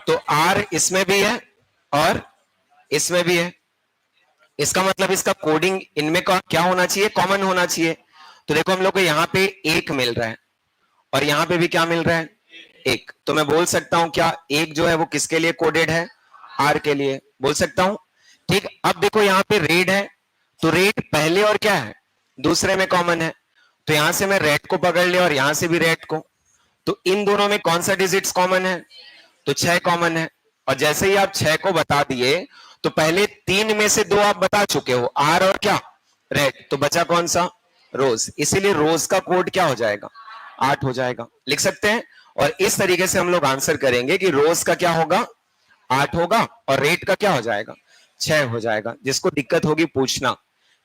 तो आर इसमें भी है और इसमें भी है, इसका मतलब इसका कोडिंग इनमें का क्या होना चाहिए? कॉमन होना चाहिए। तो देखो, हम लोग को यहाँ पे 1 मिल रहा है और यहाँ पे भी क्या मिल रहा है? 1। तो मैं बोल सकता हूं क्या 1 जो है वो किसके लिए कोडेड है? आर के लिए, बोल सकता हूं। ठीक, अब देखो यहाँ पे रेड है, तो रेड पहले और क्या है? दूसरे में कॉमन है। तो यहां से मैं रेड को पकड़ लिया और यहां से भी रेड को, तो इन दोनों में कौन सा डिजिट्स कॉमन है? तो 6 कॉमन है। और जैसे ही आप 6 को बता दिए, तो पहले 3 में से 2 आप बता चुके हो, आर और क्या? रेड। तो बचा कौन सा? रोज। इसीलिए रोज का कोड क्या हो जाएगा? 8 हो जाएगा। लिख सकते हैं। और इस तरीके से हम लोग आंसर करेंगे कि रोज का क्या होगा? 8 होगा, और रेड का क्या हो जाएगा? 6 हो जाएगा। जिसको दिक्कत होगी पूछना,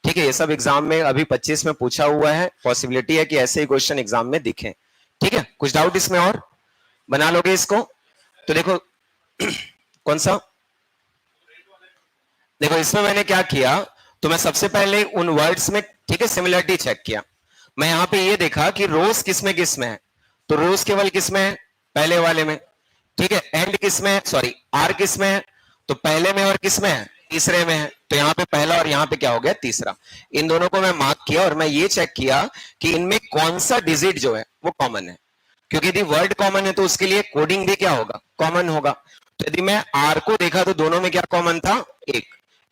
ठीक है। ये सब एग्जाम में अभी 25 में पूछा हुआ है, पॉसिबिलिटी है कि ऐसे ही क्वेश्चन एग्जाम में दिखे। ठीक है, कुछ डाउट इसमें और? बना लोगे इसको? तो देखो कौन सा, देखो इसमें मैंने क्या किया, तो मैं सबसे पहले उन वर्ड्स में, ठीक है, सिमिलरिटी चेक किया। मैं यहां पे ये देखा कि रोज किसमें है, तो रोज केवल किसमें है? पहले वाले में। ठीक है, एंड किसमें है? सॉरी, आर किसमें है? तो पहले में। और किसमें है? तीसरे में है। तो यहाँ पे पहला और यहाँ पे क्या हो गया? तीसरा। इन दोनों को मैं मार्क किया और मैं ये चेक किया कि इनमें कौन सा डिजिट जो है वो कॉमन है, क्योंकि यदि वर्ड कॉमन है तो उसके लिए कोडिंग भी क्या होगा? कॉमन होगा। तो यदि मैं आर को देखा तो दोनों में क्या कॉमन था? 1,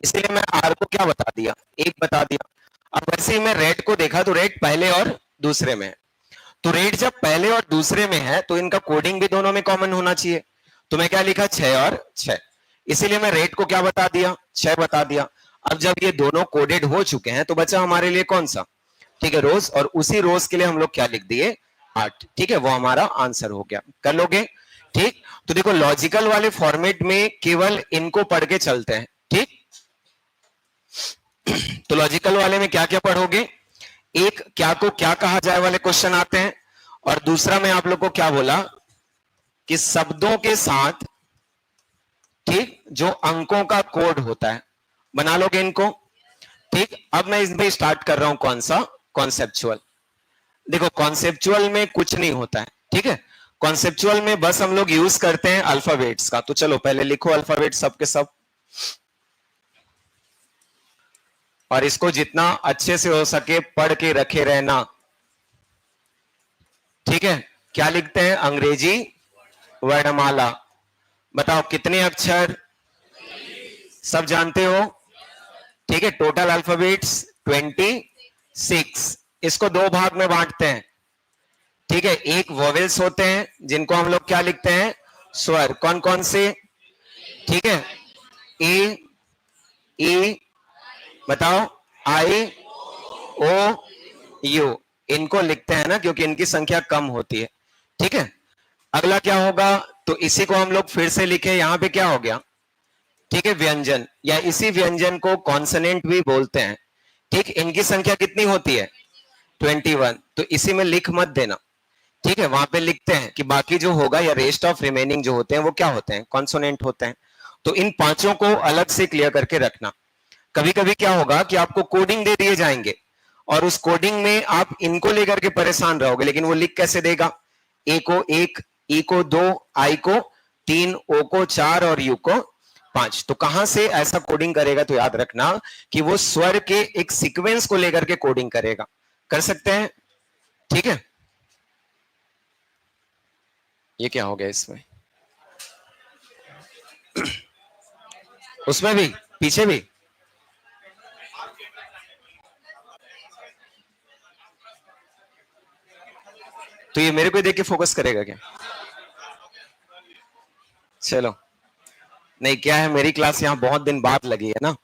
इसलिए मैं आर को क्या बता दिया? 1 बता दिया। अब वैसे ही मैं रेड को देखा तो रेड पहले और दूसरे में है, तो रेड जब पहले और दूसरे में है तो इनका कोडिंग भी दोनों में कॉमन होना चाहिए। तो मैं क्या लिखा? 6 और 6, इसीलिए मैं रेड को क्या बता दिया? 6 बता दिया। अब जब ये दोनों कोडेड हो चुके हैं तो बचा हमारे लिए कौन सा? ठीक है, रोज। और उसी रोज के लिए हम लोग क्या लिख दिए? 8। ठीक है, वो हमारा आंसर हो गया। कर लोगे? ठीक। तो देखो, लॉजिकल वाले फॉर्मेट में केवल इनको पढ़ के चलते हैं, ठीक। तो लॉजिकल वाले में क्या क्या पढ़ोगे? एक, क्या को क्या कहा जाए वाले क्वेश्चन आते हैं, और दूसरा में आप लोग को क्या बोला कि शब्दों के साथ, ठीक, जो अंकों का कोड होता है, बना लोगे इनको। ठीक, अब मैं इसमें स्टार्ट कर रहा हूं कौन सा? कॉन्सेप्चुअल। देखो, कॉन्सेप्चुअल में कुछ नहीं होता है, ठीक है। कॉन्सेप्चुअल में बस हम लोग यूज करते हैं अल्फाबेट्स का। तो चलो पहले लिखो अल्फाबेट सब के सब, और इसको जितना अच्छे से हो सके पढ़ के रखे रहना, ठीक है। क्या लिखते हैं? अंग्रेजी वर्णमाला। बताओ कितने अक्षर, सब जानते हो? ठीक है, टोटल अल्फाबेट्स 26। इसको दो भाग में बांटते हैं। ठीक है, एक वोवेल्स होते हैं जिनको हम लोग क्या लिखते हैं, स्वर। कौन कौन से? ठीक है, ए, ई, बताओ, आई, ओ, यू, इनको लिखते हैं ना, क्योंकि इनकी संख्या कम होती है। ठीक है, अगला क्या होगा, तो इसी को हम लोग फिर से लिखे, यहां पे क्या हो गया, ठीक है, व्यंजन, या इसी व्यंजन को कॉन्सोनेंट भी बोलते हैं। ठीक, इनकी संख्या कितनी होती है, 21। तो इसी में लिख मत देना। ठीक है, वहां पे लिखते हैं कि बाकी जो होगा या रेस्ट ऑफ रिमेनिंग जो होते हैं वो क्या होते हैं, कॉन्सोनेंट होते हैं। तो इन पांचों को अलग से क्लियर करके रखना। कभी कभी क्या होगा कि आपको कोडिंग दे दिए जाएंगे और उस कोडिंग में आप इनको लेकर के परेशान रहोगे, लेकिन वो लिख कैसे देगा, ए को 1, ई को 2, आई को 3, ओ को 4 और यू को 5। तो कहां से ऐसा कोडिंग करेगा, तो याद रखना कि वो स्वर के एक सीक्वेंस को लेकर के कोडिंग करेगा। कर सकते हैं? ठीक है, ये क्या हो गया इसमें, उसमें भी, पीछे भी। तो ये मेरे को देख के फोकस करेगा क्या? चलो, नहीं क्या है, मेरी क्लास यहां बहुत दिन बाद लगी है ना,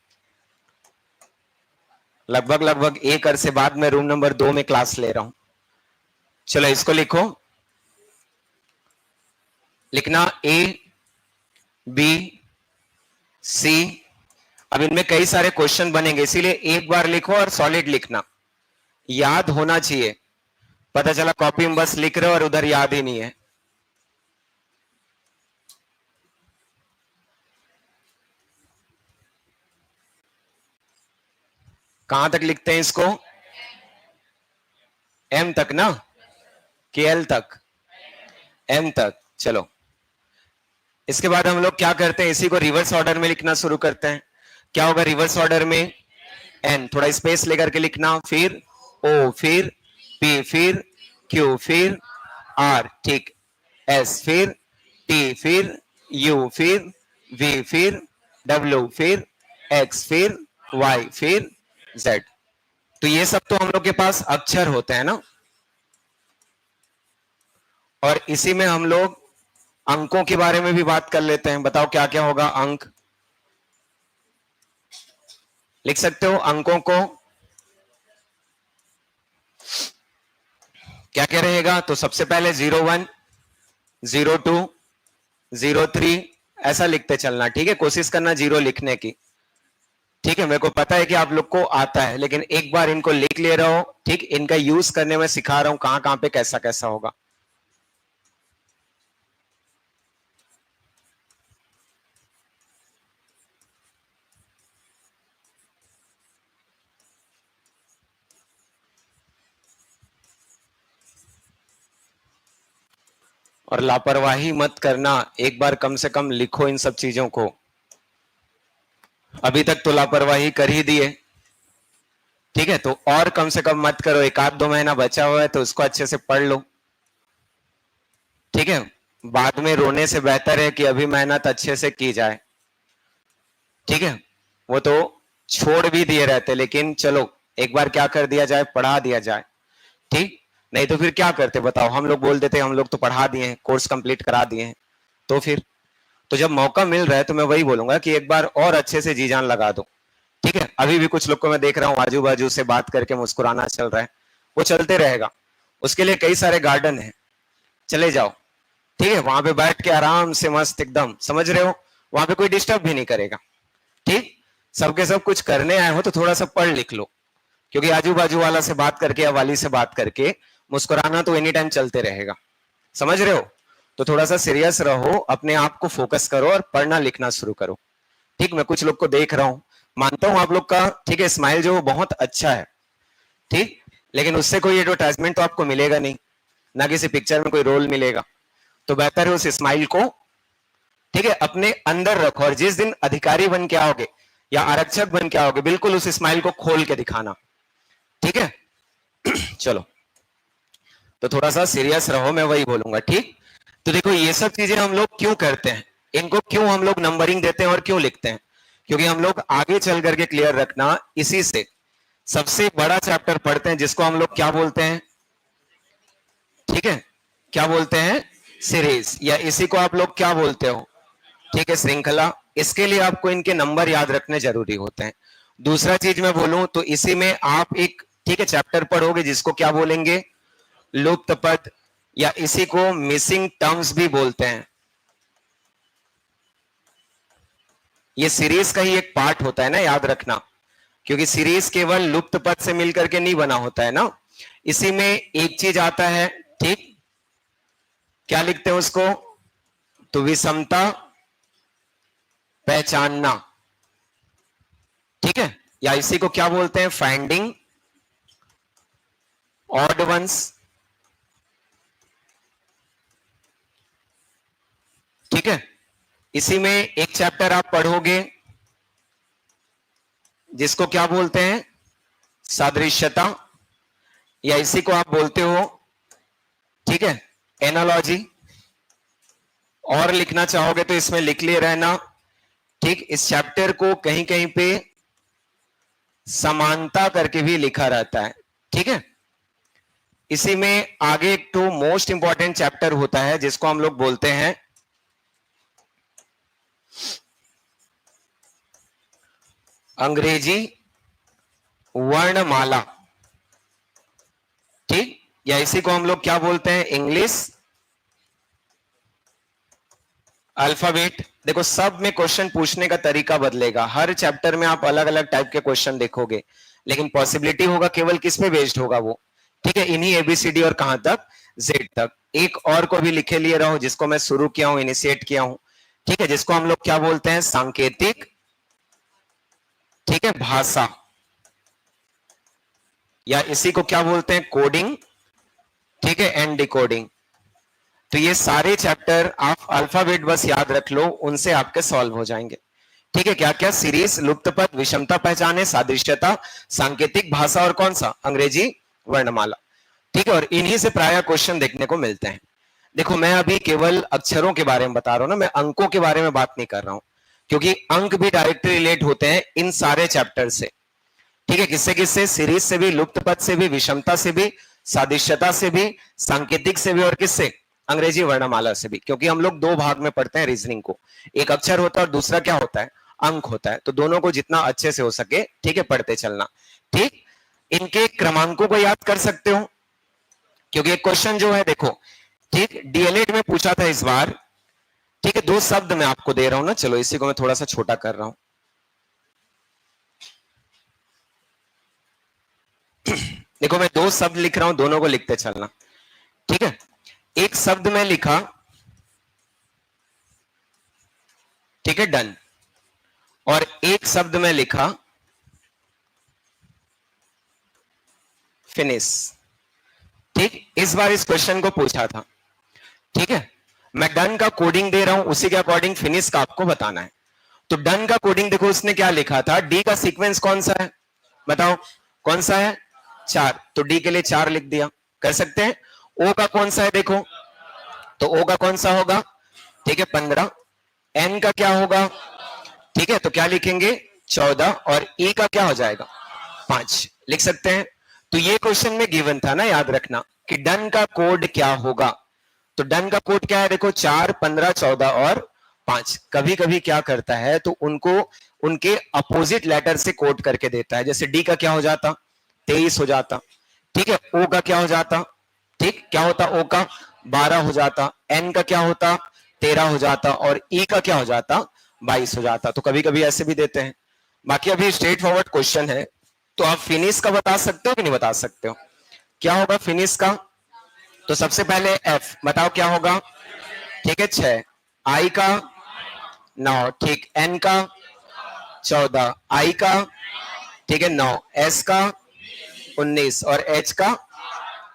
लगभग 1 अरसे बाद मैं रूम नंबर 2 में क्लास ले रहा हूं। चलो इसको लिखो, लिखना ए, बी, सी। अब इनमें कई सारे क्वेश्चन बनेंगे, इसीलिए एक बार लिखो और सॉलिड लिखना, याद होना चाहिए। पता चला कॉपी में बस लिख रहे हो और उधर याद ही नहीं है। कहां तक लिखते हैं इसको, एम तक ना, के एल तक, एम तक। चलो इसके बाद हम लोग क्या करते हैं, इसी को रिवर्स ऑर्डर में लिखना शुरू करते हैं। क्या होगा रिवर्स ऑर्डर में, एन, थोड़ा स्पेस लेकर के लिखना, फिर ओ, फिर पी, फिर क्यू, फिर आर, ठीक, एस, फिर टी, फिर यू, फिर वी, फिर डब्ल्यू, फिर एक्स, फिर वाई, फिर जेड। तो ये सब तो हम लोग के पास अक्षर होते हैं ना, और इसी में हम लोग अंकों के बारे में भी बात कर लेते हैं। बताओ क्या क्या होगा अंक, लिख सकते हो अंकों को, क्या क्या रहेगा, तो सबसे पहले 01, 02, 03 ऐसा लिखते चलना। ठीक है, कोशिश करना जीरो लिखने की। ठीक है, मेरे को पता है कि आप लोग को आता है, लेकिन एक बार इनको लिख ले रहा हो। ठीक, इनका यूज करने में सिखा रहा हूं, कहां कहां पे कैसा कैसा होगा। और लापरवाही मत करना, एक बार कम से कम लिखो इन सब चीजों को। अभी तक तो लापरवाही कर ही दिए। ठीक है, तो और कम से कम मत करो, 1-2 महीना बचा हुआ है तो उसको अच्छे से पढ़ लो। ठीक है, बाद में रोने से बेहतर है कि अभी मेहनत अच्छे से की जाए। ठीक है, वो तो छोड़ भी दिए रहते, लेकिन चलो एक बार क्या कर दिया जाए, पढ़ा दिया जाए। ठीक, नहीं तो फिर क्या करते बताओ, हम लोग बोल देते हम लोग तो पढ़ा दिए हैं, कोर्स कंप्लीट करा दिए हैं, तो फिर तो जब मौका मिल रहा है तो मैं वही बोलूंगा कि एक बार और अच्छे से जी जान लगा दो। ठीक है, अभी भी कुछ लोग को मैं देख रहा हूँ आजू बाजू से बात करके मुस्कुराना चल रहा है, वो चलते रहेगा। उसके लिए कई सारे गार्डन है, चले जाओ। ठीक है, वहां पे बैठ के आराम से मस्त एकदम, समझ रहे हो, वहां पे कोई डिस्टर्ब भी नहीं करेगा। ठीक, सबके सब कुछ करने आए हो तो थोड़ा सा पढ़ लिख लो, क्योंकि आजू बाजू वाला से बात करके या वाली से बात करके मुस्कुराना तो एनी टाइम चलते रहेगा। समझ रहे हो, तो थोड़ा सा सीरियस रहो, अपने आप को फोकस करो और पढ़ना लिखना शुरू करो। ठीक, मैं कुछ लोग को देख रहा हूं, मानता हूं आप लोग का, ठीक है, स्माइल जो बहुत अच्छा है। ठीक, लेकिन उससे कोई एडवर्टाइजमेंट तो आपको मिलेगा नहीं, ना किसी पिक्चर में कोई रोल मिलेगा। तो बेहतर है उस स्माइल को, ठीक है, अपने अंदर रखो, और जिस दिन अधिकारी बन के आओगे या आरक्षक बन के आओगे, बिल्कुल उस स्माइल को खोल के दिखाना। ठीक है चलो, तो थोड़ा सा सीरियस रहो, मैं वही बोलूंगा। ठीक, तो देखो ये सब चीजें हम लोग क्यों करते हैं, इनको क्यों हम लोग नंबरिंग देते हैं और क्यों लिखते हैं, क्योंकि हम लोग आगे चल करके क्लियर रखना, इसी से सबसे बड़ा चैप्टर पढ़ते हैं जिसको हम लोग क्या बोलते हैं, ठीक है, क्या बोलते हैं, सीरीज, या इसी को आप लोग क्या बोलते हो, ठीक है, श्रृंखला। इसके लिए आपको इनके नंबर याद रखने जरूरी होते हैं। दूसरा चीज मैं बोलूं तो इसी में आप एक, ठीक है, चैप्टर पढ़ोगे जिसको क्या बोलेंगे, लुप्त पद, या इसी को मिसिंग टर्म्स भी बोलते हैं। ये सीरीज का ही एक पार्ट होता है ना, याद रखना, क्योंकि सीरीज केवल लुप्त पद से मिलकर के नहीं बना होता है ना। इसी में एक चीज आता है, ठीक, क्या लिखते हैं उसको, तो विषमता पहचानना, ठीक है, या इसी को क्या बोलते हैं, फाइंडिंग ऑड वंस, ठीक है। इसी में एक चैप्टर आप पढ़ोगे जिसको क्या बोलते हैं, सादृश्यता, या इसी को आप बोलते हो, ठीक है, एनालॉजी। और लिखना चाहोगे तो इसमें लिख लिए रहना, ठीक, इस चैप्टर को कहीं कहीं पे समानता करके भी लिखा रहता है, ठीक है। इसी में आगे एक तो मोस्ट इंपॉर्टेंट चैप्टर होता है जिसको हम लोग बोलते हैं अंग्रेजी वर्णमाला, ठीक, या इसी को हम लोग क्या बोलते हैं, इंग्लिश अल्फाबेट। देखो सब में क्वेश्चन पूछने का तरीका बदलेगा, हर चैप्टर में आप अलग अलग टाइप के क्वेश्चन देखोगे, लेकिन पॉसिबिलिटी होगा केवल किस पे बेस्ड होगा वो, ठीक है, इन्हीं एबीसीडी और कहां तक, जेड तक। एक और को भी लिखे लिए रहो जिसको मैं शुरू किया हूं, इनिशिएट किया हूं, ठीक है, जिसको हम लोग क्या बोलते हैं, सांकेतिक, ठीक है, भाषा, या इसी को क्या बोलते हैं, कोडिंग, ठीक है, एंड डिकोडिंग। तो ये सारे चैप्टर आप अल्फाबेट बस याद रख लो, उनसे आपके सॉल्व हो जाएंगे, ठीक है। क्या क्या, सीरीज, लुप्त पद, विषमता पहचाने, सादृश्यता, सांकेतिक भाषा, और कौन सा, अंग्रेजी वर्णमाला, ठीक है। और इन्हीं से प्राय क्वेश्चन देखने को मिलते हैं। देखो मैं अभी केवल अक्षरों के बारे में बता रहा हूं ना, मैं अंकों के बारे में बात नहीं कर रहा हूं, क्योंकि अंक भी डायरेक्टली रिलेट होते हैं इन सारे चैप्टर से, ठीक है। किससे किससे, सीरीज से भी, लुप्त पद से भी, विषमता से भी, सादृश्यता से भी, सांकेतिक से भी, और किससे, अंग्रेजी वर्णमाला से भी। क्योंकि हम लोग दो भाग में पढ़ते हैं रीजनिंग को, एक अक्षर होता है और दूसरा क्या होता है, अंक होता है। तो दोनों को जितना अच्छे से हो सके, ठीक है, पढ़ते चलना, ठीक। इनके क्रमांकों को याद कर सकते हो, क्योंकि एक क्वेश्चन जो है देखो, ठीक, डीएलएड में पूछा था इस बार, ठीक है, दो शब्द मैं आपको दे रहा हूं ना, चलो इसी को मैं थोड़ा सा छोटा कर रहा हूं। देखो मैं दो शब्द लिख रहा हूं, दोनों को लिखते चलना, ठीक है। एक शब्द में लिखा, ठीक है, डन, और एक शब्द में लिखा फिनिश, ठीक। इस बार इस क्वेश्चन को पूछा था, ठीक है, मैं डन का कोडिंग दे रहा हूं, उसी के अकॉर्डिंग फिनिश का आपको बताना है। तो डन का कोडिंग देखो उसने क्या लिखा था, डी का सीक्वेंस कौन सा है, बताओ कौन सा है, 4, तो डी के लिए 4 लिख दिया, कर सकते हैं। ओ का कौन सा है देखो, तो ओ का कौन सा होगा, ठीक है, 15। एन का क्या होगा, ठीक है, तो क्या लिखेंगे, 14, और ई का क्या हो जाएगा, 5 लिख सकते हैं। तो ये क्वेश्चन में गिवन था ना, याद रखना कि डन का कोड क्या होगा। तो डन का कोड क्या है, देखो 4, 15, 14 और 5। कभी कभी क्या करता है, तो उनको उनके अपोजिट लेटर से कोड करके देता है। जैसे डी का क्या हो जाता, 23 हो जाता, ठीक है। ओ का क्या हो जाता, ठीक, क्या होता, ओ का 12 हो जाता। एन का क्या होता, 13 हो जाता, और ई का क्या हो जाता, 22 हो जाता। तो कभी कभी ऐसे भी देते हैं। बाकी अभी स्ट्रेट फॉरवर्ड क्वेश्चन है, तो आप फिनिश का बता सकते हो कि नहीं बता सकते हो, क्या होगा फिनिश का। तो सबसे पहले एफ बताओ क्या होगा, ठीक है, 6, आई का 9, ठीक, एन का 14, आई का, ठीक है, 9, एस का 19, और एच का,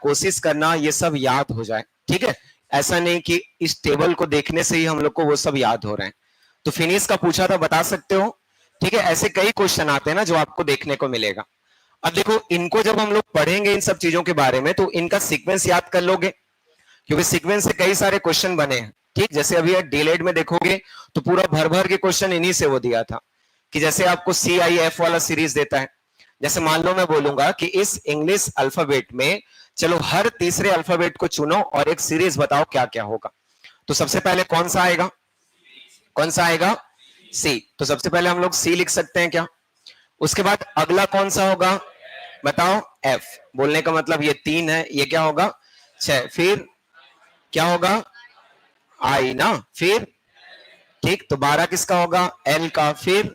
कोशिश करना ये सब याद हो जाए, ठीक है। ऐसा नहीं कि इस टेबल को देखने से ही हम लोग को वो सब याद हो रहे हैं। तो फिनिश का पूछा था, बता सकते हो, ठीक है। ऐसे कई क्वेश्चन आते हैं ना जो आपको देखने को मिलेगा। अब देखो इनको जब हम लोग पढ़ेंगे इन सब चीजों के बारे में, तो इनका सीक्वेंस याद कर लोगे, क्योंकि सीक्वेंस से कई सारे क्वेश्चन बने हैं। ठीक, जैसे अभी डीलेड में देखोगे तो पूरा भर भर के क्वेश्चन इन्हीं से वो दिया था कि जैसे आपको CIF वाला सीरीज देता है, जैसे मान लो मैं बोलूंगा कि इस इंग्लिश अल्फाबेट में चलो हर तीसरे अल्फाबेट को चुनो और एक सीरीज बताओ क्या क्या होगा। तो सबसे पहले कौन सा आएगा, कौन सा आएगा, सी। तो सबसे पहले हम लोग सी लिख सकते हैं क्या। उसके बाद अगला कौन सा होगा बताओ, एफ। बोलने का मतलब ये 3 है, ये क्या होगा 6। फिर क्या होगा आई ना, फिर ठीक तो 12 किसका होगा, एल का। फिर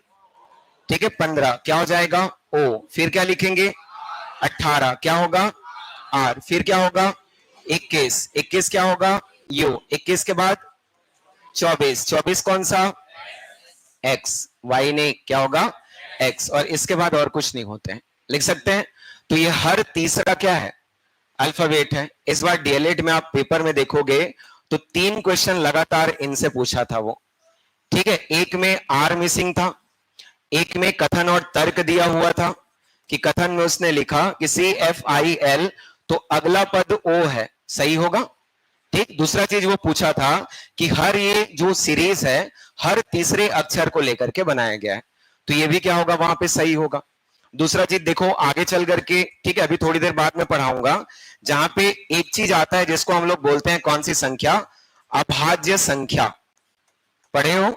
ठीक है 15 क्या हो जाएगा ओ। फिर क्या लिखेंगे 18 क्या होगा आर। फिर क्या होगा 21, 21 क्या होगा यू। 21 के बाद 24, 24 कौन सा एक्स। वाई ने क्या होगा एक्स। और इसके बाद और कुछ नहीं होते हैं, लिख सकते हैं। तो ये हर तीसरा क्या है अल्फाबेट है। इस बार डीएलएड में आप पेपर में देखोगे तो 3 क्वेश्चन लगातार इनसे पूछा था वो। ठीक है, एक में आर मिसिंग था, एक में कथन और तर्क दिया हुआ था कि कथन में उसने लिखा कि CFIL तो अगला पद ओ है, सही होगा। ठीक, दूसरा चीज वो पूछा था कि हर ये जो सीरीज है हर तीसरे अक्षर को लेकर के बनाया गया है, तो ये भी क्या होगा वहां पे सही होगा। दूसरा चीज देखो आगे चल करके, ठीक है अभी थोड़ी देर बाद में पढ़ाऊंगा, जहां पे एक चीज आता है जिसको हम लोग बोलते हैं कौन सी संख्या, अभाज्य संख्या। पढ़े हो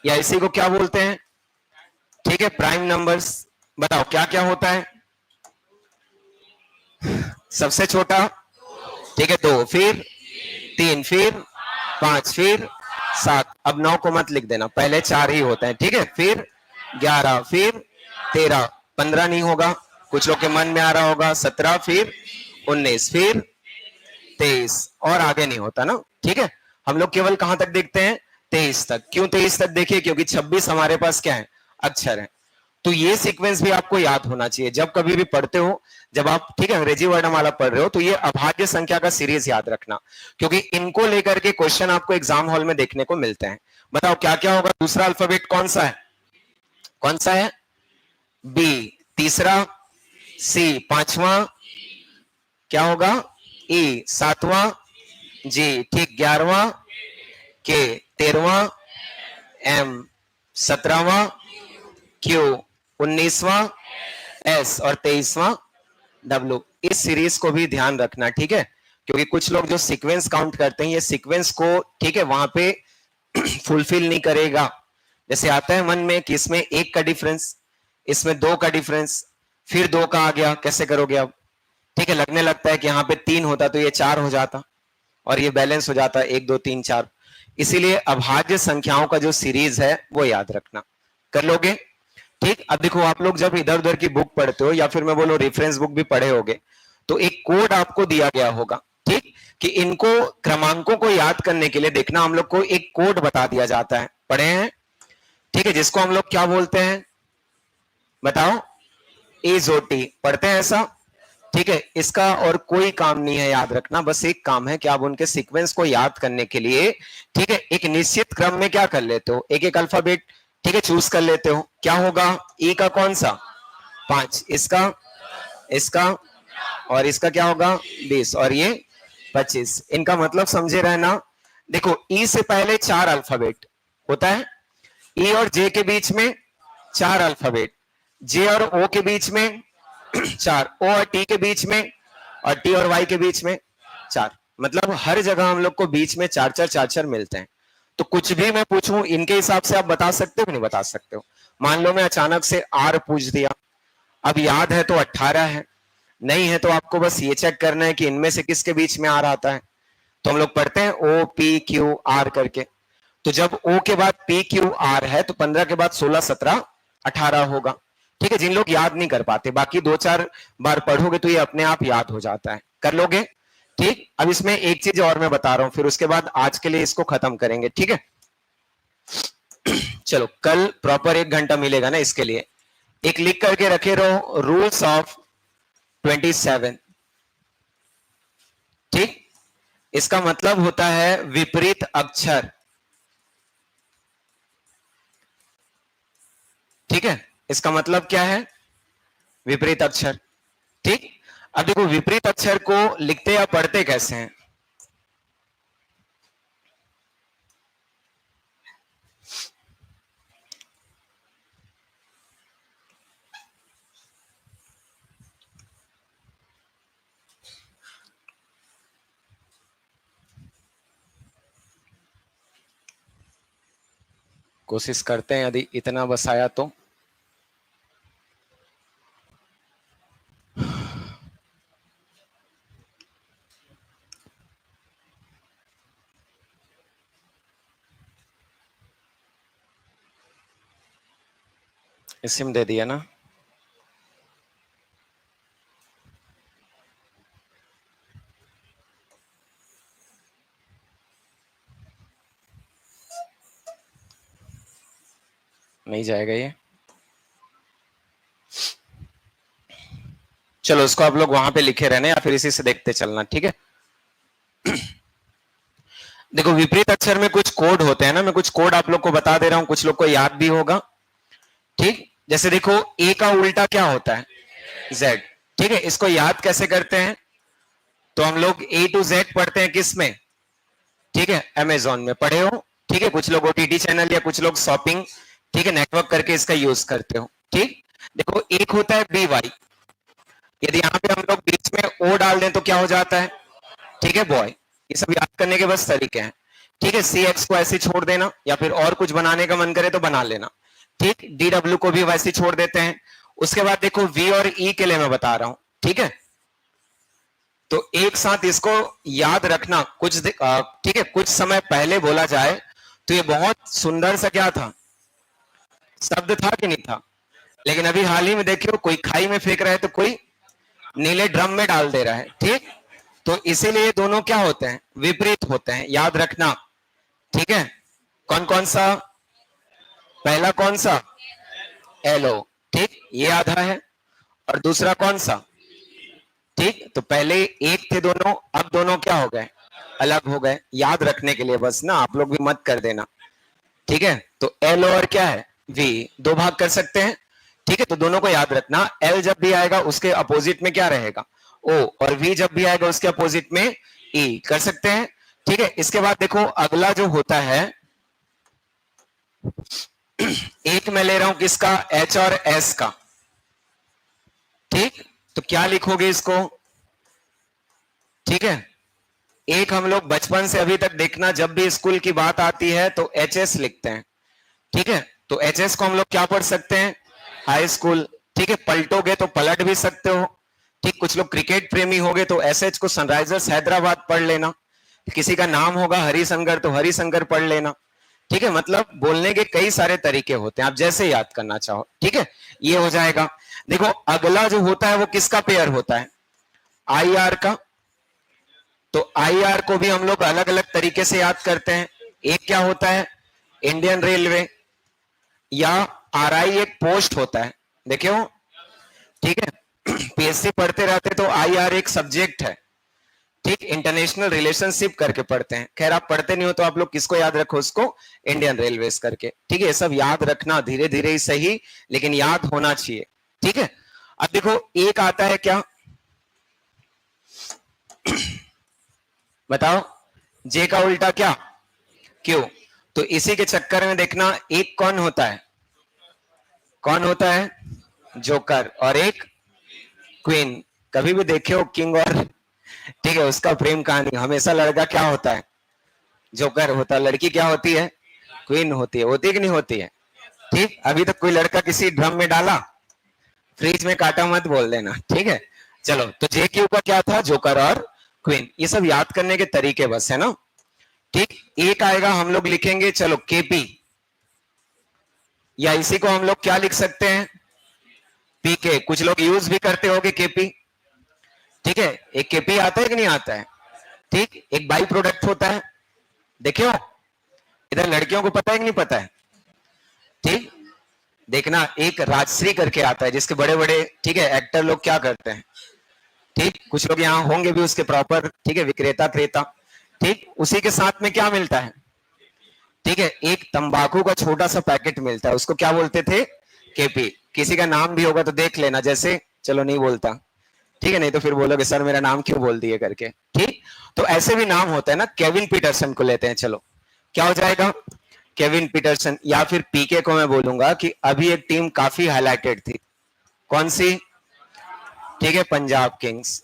या इसी को क्या बोलते हैं, ठीक है प्राइम नंबर्स। बताओ क्या क्या होता है, सबसे छोटा ठीक है 2, फिर 3, फिर 5, फिर 7। अब 9 को मत लिख देना, पहले 4 ही होता है। ठीक है, फिर 11, फिर 13, 15 नहीं होगा, कुछ लोग के मन में आ रहा होगा 17, फिर 19, फिर 23 और आगे नहीं होता ना। ठीक है, हम लोग केवल कहां तक देखते हैं 23 तक। क्यों 23 तक देखिए, क्योंकि 26 हमारे पास क्या है अक्षर है। तो ये सीक्वेंस भी आपको याद होना चाहिए जब कभी भी पढ़ते हो, जब आप ठीक है अंग्रेजी वर्णमाला पढ़ रहे हो तो ये अभाज्य संख्या का सीरीज याद रखना, क्योंकि इनको लेकर के क्वेश्चन आपको एग्जाम हॉल में देखने को मिलते हैं। बताओ क्या क्या होगा, दूसरा अल्फाबेट कौन सा है, कौन सा है बी। तीसरा सी। पांचवा क्या होगा ई। सातवां जी ठीक। 11वां के। 13वां एम। 17वां क्यू। 19वां एस और 23वां डब्ल्यू। इस सीरीज को भी ध्यान रखना, ठीक है, क्योंकि कुछ लोग जो सीक्वेंस काउंट करते हैं ये सीक्वेंस को ठीक है वहां पे फुलफिल नहीं करेगा। जैसे आता है मन में कि इसमें 1 का डिफरेंस, इसमें 2 का डिफरेंस, फिर 2 का आ गया, कैसे करोगे अब। ठीक है, लगने लगता है कि यहाँ पे 3 होता तो ये 4 हो जाता और ये बैलेंस हो जाता 1 2 3 4। इसीलिए अभाज्य संख्याओं का जो सीरीज है वो याद रखना, कर लोगे। ठीक, अब देखो आप लोग जब इधर उधर की बुक पढ़ते हो या फिर मैं बोलूं रेफरेंस बुक भी पढ़े होगे तो एक कोड आपको दिया गया होगा, ठीक, कि इनको क्रमांकों को याद करने के लिए देखना हम लोग को एक कोड बता दिया जाता है, पढ़े हैं, ठीक है, जिसको हम लोग क्या बोलते हैं बताओ, एजोटी। पढ़ते हैं ऐसा, ठीक है। इसका और कोई काम नहीं है याद रखना, बस एक काम है कि आप उनके सीक्वेंस को याद करने के लिए ठीक है एक निश्चित क्रम में क्या कर लेते हो, एक एक अल्फाबेट ठीक है चूज कर लेते हो। क्या होगा ई का कौन सा 5, इसका इसका और इसका क्या होगा 20 और ये 25। इनका मतलब समझे रहना। देखो ई से पहले 4 अल्फाबेट होता है, ई और जे के बीच में 4 अल्फाबेट, जे और ओ के बीच में 4, ओ और टी के बीच में और टी और वाई के बीच में 4। मतलब हर जगह हम लोग को बीच में 4 मिलते हैं। तो कुछ भी मैं पूछूं इनके हिसाब से आप बता सकते हो नहीं बता सकते हो। मान लो मैं अचानक से आर पूछ दिया, अब याद है तो 18 है, नहीं है तो आपको बस ये चेक करना है कि इनमें से किसके बीच में आर आता है। तो हम लोग पढ़ते हैं ओ पी क्यू आर करके, तो जब ओ के बाद पी क्यू आर है तो 15 के बाद 16 17 18 होगा। ठीक है, जिन लोग याद नहीं कर पाते बाकी 2-4 बार पढ़ोगे तो ये अपने आप याद हो जाता है, कर लोगे। ठीक, अब इसमें एक चीज और मैं बता रहा हूं, फिर उसके बाद आज के लिए इसको खत्म करेंगे, ठीक है। चलो कल प्रॉपर 1 घंटा मिलेगा ना इसके लिए। एक लिख करके रखे रहो, रूल्स ऑफ 27। ठीक, इसका मतलब होता है विपरीत अक्षर, ठीक है, इसका मतलब क्या है विपरीत अक्षर। ठीक, अब देखो विपरीत अक्षर को लिखते या पढ़ते कैसे हैं, कोशिश करते हैं यदि इतना बस आया तो। सिम दे दिया ना। नहीं जाएगा ये। चलो उसको आप लोग वहां पे लिखे रहने या फिर इसी से देखते चलना, ठीक है। देखो विपरीत अक्षर में कुछ कोड होते हैं ना, मैं कुछ कोड आप लोग को बता दे रहा हूं, कुछ लोग को याद भी होगा, ठीक। जैसे देखो ए का उल्टा क्या होता है, जेड, ठीक है। इसको याद कैसे करते हैं, तो हम लोग ए टू जेड पढ़ते हैं किस में, ठीक है, अमेजोन में पढ़े हो, ठीक है। कुछ लोग ओटीटी चैनल या कुछ लोग शॉपिंग, ठीक है, नेटवर्क करके इसका यूज करते हो, ठीक। देखो एक होता है बी वाई, यदि यहाँ पे हम लोग बीच में ओ डाल दें तो क्या हो जाता है, ठीक है, बॉय। ये सब याद करने के बस तरीके हैं, ठीक है। सी एक्स को ऐसे छोड़ देना या फिर और कुछ बनाने का मन करे तो बना लेना, ठीक। डी डब्ल्यू को भी वैसे छोड़ देते हैं। उसके बाद देखो वी और ई के लिए मैं बता रहा हूं, ठीक है। तो एक साथ इसको याद रखना, कुछ ठीक है, कुछ समय पहले बोला जाए तो ये बहुत सुंदर सा क्या था, शब्द था कि नहीं था। लेकिन अभी हाल ही में देखियो कोई खाई में फेंक रहा है तो कोई नीले ड्रम में डाल दे रहा है, ठीक। तो इसीलिए दोनों क्या होते हैं, विपरीत होते हैं, याद रखना, ठीक है। कौन कौन सा, पहला कौन सा, एलो, ठीक, ये आधा है। और दूसरा कौन सा, ठीक। तो पहले एक थे दोनों, अब दोनों क्या हो गए, अलग हो गए। याद रखने के लिए बस ना, आप लोग भी मत कर देना, ठीक है। तो एल और क्या है, वी, दो भाग कर सकते हैं, ठीक है। तो दोनों को याद रखना, एल जब भी आएगा उसके अपोजिट में क्या रहेगा, ओ, और वी जब भी आएगा उसके अपोजिट में ई, कर सकते हैं, ठीक है। इसके बाद देखो अगला जो होता है, एक मैं ले रहा हूं किसका, एच और एस का, ठीक। तो क्या लिखोगे इसको, ठीक है। एक हम लोग बचपन से अभी तक देखना, जब भी स्कूल की बात आती है तो एच एस लिखते हैं, ठीक है। तो एच एस को हम लोग क्या पढ़ सकते हैं, हाई स्कूल, ठीक है। पलटोगे तो पलट भी सकते हो, ठीक। कुछ लोग क्रिकेट प्रेमी होगे तो एस एच को सनराइजर्स हैदराबाद पढ़ लेना, किसी का नाम होगा हरिशंकर तो हरिशंकर पढ़ लेना, ठीक है। मतलब बोलने के कई सारे तरीके होते हैं, आप जैसे याद करना चाहो, ठीक है। ये हो जाएगा। देखो अगला जो होता है वो किसका पेयर होता है, आई आर का। तो आई आर को भी हम लोग अलग अलग तरीके से याद करते हैं। एक क्या होता है, इंडियन रेलवे, या आर आई एक पोस्ट होता है, देखियो, ठीक है। पीएससी पढ़ते रहते तो आई आर एक सब्जेक्ट है, ठीक। इंटरनेशनल रिलेशनशिप करके पढ़ते हैं, खैर आप पढ़ते नहीं हो तो आप लोग किसको याद रखो, उसको इंडियन रेलवेज करके, ठीक है। ये सब याद रखना, धीरे धीरे ही सही, लेकिन याद होना चाहिए, ठीक है। अब देखो एक आता है क्या, बताओ, जे का उल्टा क्या, क्यों। तो इसी के चक्कर में देखना, एक कौन होता है, कौन होता है, जोकर, और एक क्वीन। कभी भी देखे हो किंग और, ठीक है, उसका प्रेम कहानी हमेशा लड़का क्या होता है, जोकर होता है, लड़की क्या होती है, क्वीन होती है, होती कि नहीं होती है, ठीक। अभी तक कोई लड़का किसी ड्रम में डाला, फ्रिज में काटा मत बोल देना, ठीक है। चलो तो जे क्यू का क्या था, जोकर और क्वीन। ये सब याद करने के तरीके बस है ना, ठीक। एक आएगा हम लोग लिखेंगे, चलो केपी, या इसी को हम लोग क्या लिख सकते हैं, पीके। कुछ लोग यूज भी करते होंगे केपी, ठीक है। एक केपी आता है कि नहीं आता है, ठीक। एक बाई प्रोडक्ट होता है, देखियो, इधर लड़कियों को पता है कि नहीं पता है, ठीक। देखना एक राजश्री करके आता है, जिसके बड़े बड़े, ठीक है, एक्टर लोग क्या करते हैं, ठीक। कुछ लोग यहाँ होंगे भी उसके प्रॉपर, ठीक है, विक्रेता क्रेता, ठीक। उसी के साथ में क्या मिलता है, ठीक है, एक तंबाकू का छोटा सा पैकेट मिलता है, उसको क्या बोलते थे, केपी। किसी का नाम भी होगा तो देख लेना, जैसे, चलो नहीं बोलता, ठीक है, नहीं तो फिर बोलोगे सर मेरा नाम क्यों बोल दिए करके, ठीक। तो ऐसे भी नाम होता है ना, केविन पीटरसन को लेते हैं, चलो क्या हो जाएगा, केविन पीटरसन। या फिर पीके को मैं बोलूंगा कि अभी एक टीम काफी हाईलाइटेड थी, कौन सी, ठीक है, पंजाब किंग्स,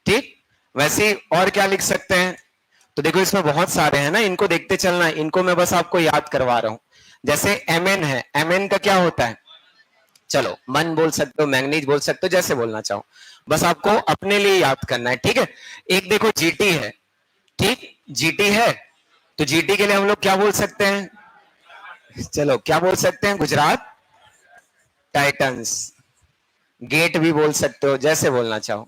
ठीक। वैसे और क्या लिख सकते हैं, तो देखो इसमें बहुत सारे हैं ना, इनको देखते चलना, इनको मैं बस आपको याद करवा रहा हूं। जैसे Mn है, Mn का क्या होता है, चलो मन बोल सकते हो, मैंगनीज बोल सकते हो, जैसे बोलना चाहो, बस आपको अपने लिए याद करना है, ठीक है। एक देखो जीटी है, ठीक, जीटी है, तो जीटी के लिए हम लोग क्या बोल सकते हैं, चलो क्या बोल सकते हैं, गुजरात टाइटंस, गेट भी बोल सकते हो, जैसे बोलना चाहो,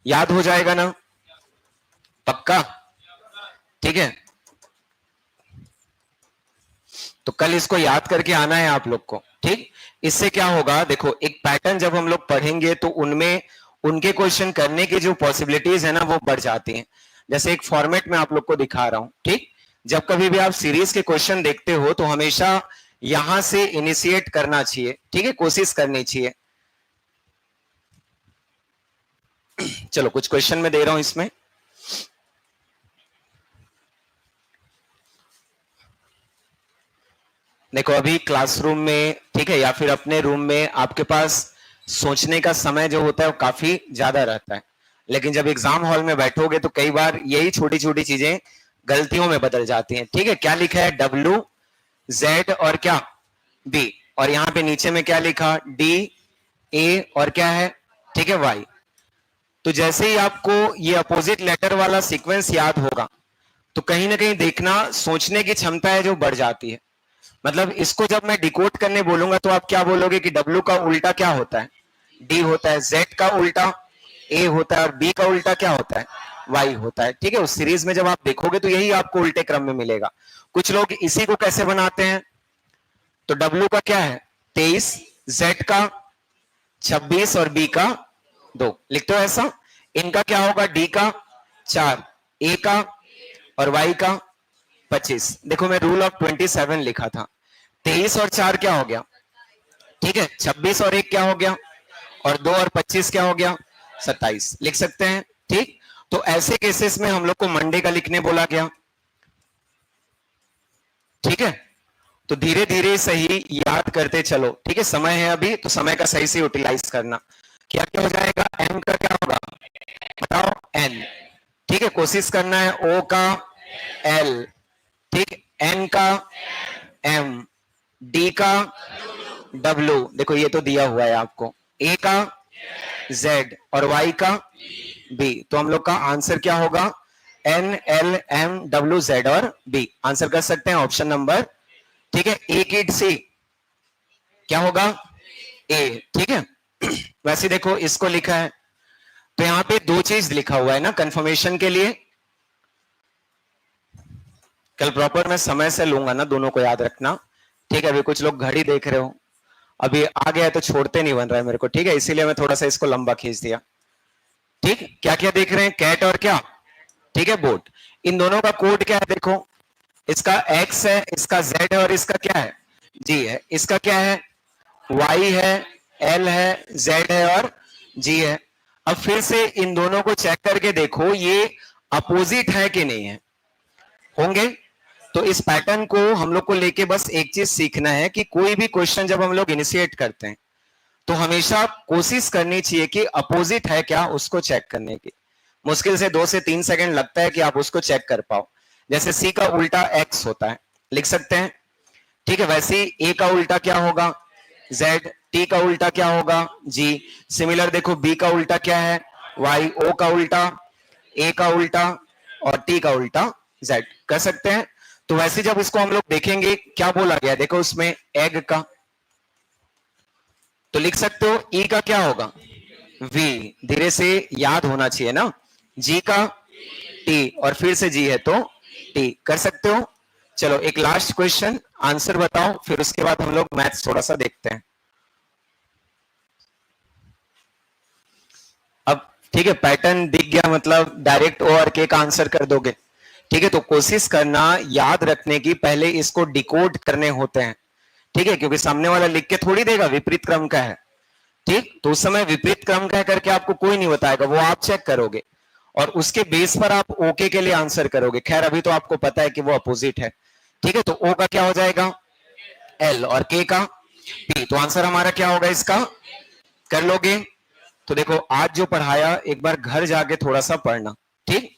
याद हो जाएगा ना, पक्का, ठीक है। तो कल इसको याद करके आना है आप लोग को, ठीक। इससे क्या होगा, देखो एक पैटर्न जब हम लोग पढ़ेंगे तो उनमें उनके क्वेश्चन करने की जो पॉसिबिलिटीज है ना वो बढ़ जाती हैं। जैसे एक फॉर्मेट में आप लोग को दिखा रहा हूं, ठीक। जब कभी भी आप सीरीज के क्वेश्चन देखते हो तो हमेशा यहां से इनिशिएट करना चाहिए, ठीक है, कोशिश करनी चाहिए। चलो कुछ क्वेश्चन में दे रहा हूं इसमें, देखो अभी क्लासरूम में, ठीक है, या फिर अपने रूम में आपके पास सोचने का समय जो होता है वो काफी ज्यादा रहता है, लेकिन जब एग्जाम हॉल में बैठोगे तो कई बार यही छोटी छोटी चीजें गलतियों में बदल जाती हैं, ठीक है। क्या लिखा है, डब्ल्यू जेड और क्या बी, और यहां पे नीचे में क्या लिखा, डी ए और क्या है, ठीक है, वाई। तो जैसे ही आपको ये अपोजिट लेटर वाला सीक्वेंस याद होगा तो कहीं ना कहीं देखना सोचने की क्षमता है जो बढ़ जाती है। मतलब इसको जब मैं डिकोड करने बोलूंगा तो आप क्या बोलोगे कि W का उल्टा क्या होता है, D होता है, Z का उल्टा A होता है और B का उल्टा क्या होता है, Y होता है, ठीक है। उस सीरीज में जब आप देखोगे तो यही आपको उल्टे क्रम में मिलेगा। कुछ लोग इसी को कैसे बनाते हैं, तो W का क्या है 23, Z का 26 और B का 2 लिखते हो ऐसा। इनका क्या होगा, D का 4, A का और Y का 25। देखो मैं रूल ऑफ 27 लिखा था, 23 और 4 क्या हो गया, ठीक है, 26 और 1 क्या हो गया, और 2 और 25 क्या हो गया, 27 लिख सकते हैं, ठीक। तो ऐसे केसेस में हम लोग को मंडे का लिखने बोला गया, ठीक है। तो धीरे धीरे सही याद करते चलो, ठीक है, समय है अभी तो समय का सही से यूटिलाइज करना। क्या क्या हो जाएगा, एम का क्या होगा बताओ, एन, ठीक है, कोशिश करना है, ओ का एल, ठीक, एन का एम, डी का डब्ल्यू, देखो ये तो दिया हुआ है आपको, ए का जेड और वाई का बी। तो हम लोग का आंसर क्या होगा, N L M W Z और बी, आंसर कर सकते हैं ऑप्शन नंबर, ठीक है। ए किड सी क्या होगा, ए, ठीक है। वैसे देखो इसको लिखा है तो यहां पे दो चीज लिखा हुआ है ना कंफर्मेशन के लिए, कल प्रॉपर मैं समय से लूंगा ना, दोनों को याद रखना, ठीक है। अभी कुछ लोग घड़ी देख रहे हो, अभी आ गया तो छोड़ते नहीं बन रहा है मेरे को, ठीक है, इसीलिए मैं थोड़ा सा इसको लंबा खींच दिया, ठीक। क्या क्या देख रहे हैं, कैट और क्या, ठीक है, बोट। इन दोनों का कोड क्या है, देखो इसका एक्स है, इसका जेड है और इसका क्या है, जी है। इसका क्या है, वाई है, एल है, जेड है और जी है। अब फिर से इन दोनों को चेक करके देखो ये अपोजिट है कि नहीं है, होंगे। तो इस पैटर्न को हम लोग को लेके बस एक चीज सीखना है कि कोई भी क्वेश्चन जब हम लोग इनिशिएट करते हैं तो हमेशा कोशिश करनी चाहिए कि अपोजिट है क्या उसको चेक करने की। मुश्किल से 2 से 3 सेकंड लगता है कि आप उसको चेक कर पाओ। जैसे सी का उल्टा एक्स होता है, लिख सकते हैं, ठीक है। वैसे ही ए का उल्टा क्या होगा, जेड, टी का उल्टा क्या होगा, जी। सिमिलर देखो बी का उल्टा क्या है, वाई, ओ का उल्टा, ए का उल्टा और टी का उल्टा जेड, कर सकते हैं। तो वैसे जब इसको हम लोग देखेंगे क्या बोला गया, देखो उसमें एग का, तो लिख सकते हो ई का क्या होगा, वी, धीरे से याद होना चाहिए ना, जी का टी और फिर से जी है तो टी, कर सकते हो। चलो एक लास्ट क्वेश्चन, आंसर बताओ, फिर उसके बाद हम लोग मैथ्स थोड़ा सा देखते हैं। अब ठीक है, पैटर्न दिख गया, मतलब डायरेक्ट ओ और के का आंसर कर दोगे, ठीक है। तो कोशिश करना याद रखने की, पहले इसको डिकोड करने होते हैं, ठीक है, क्योंकि सामने वाला लिख के थोड़ी देगा विपरीत क्रम का है, ठीक। तो उस समय विपरीत क्रम कह करके आपको कोई नहीं बताएगा, वो आप चेक करोगे और उसके बेस पर आप ओके के लिए आंसर करोगे। खैर अभी तो आपको पता है कि वो अपोजिट है, ठीक है। तो ओ का क्या हो जाएगा, एल, और के का पी, तो आंसर हमारा क्या होगा इसका, कर लोगे। तो देखो आज जो पढ़ाया एक बार घर जाके थोड़ा सा पढ़ना, ठीक।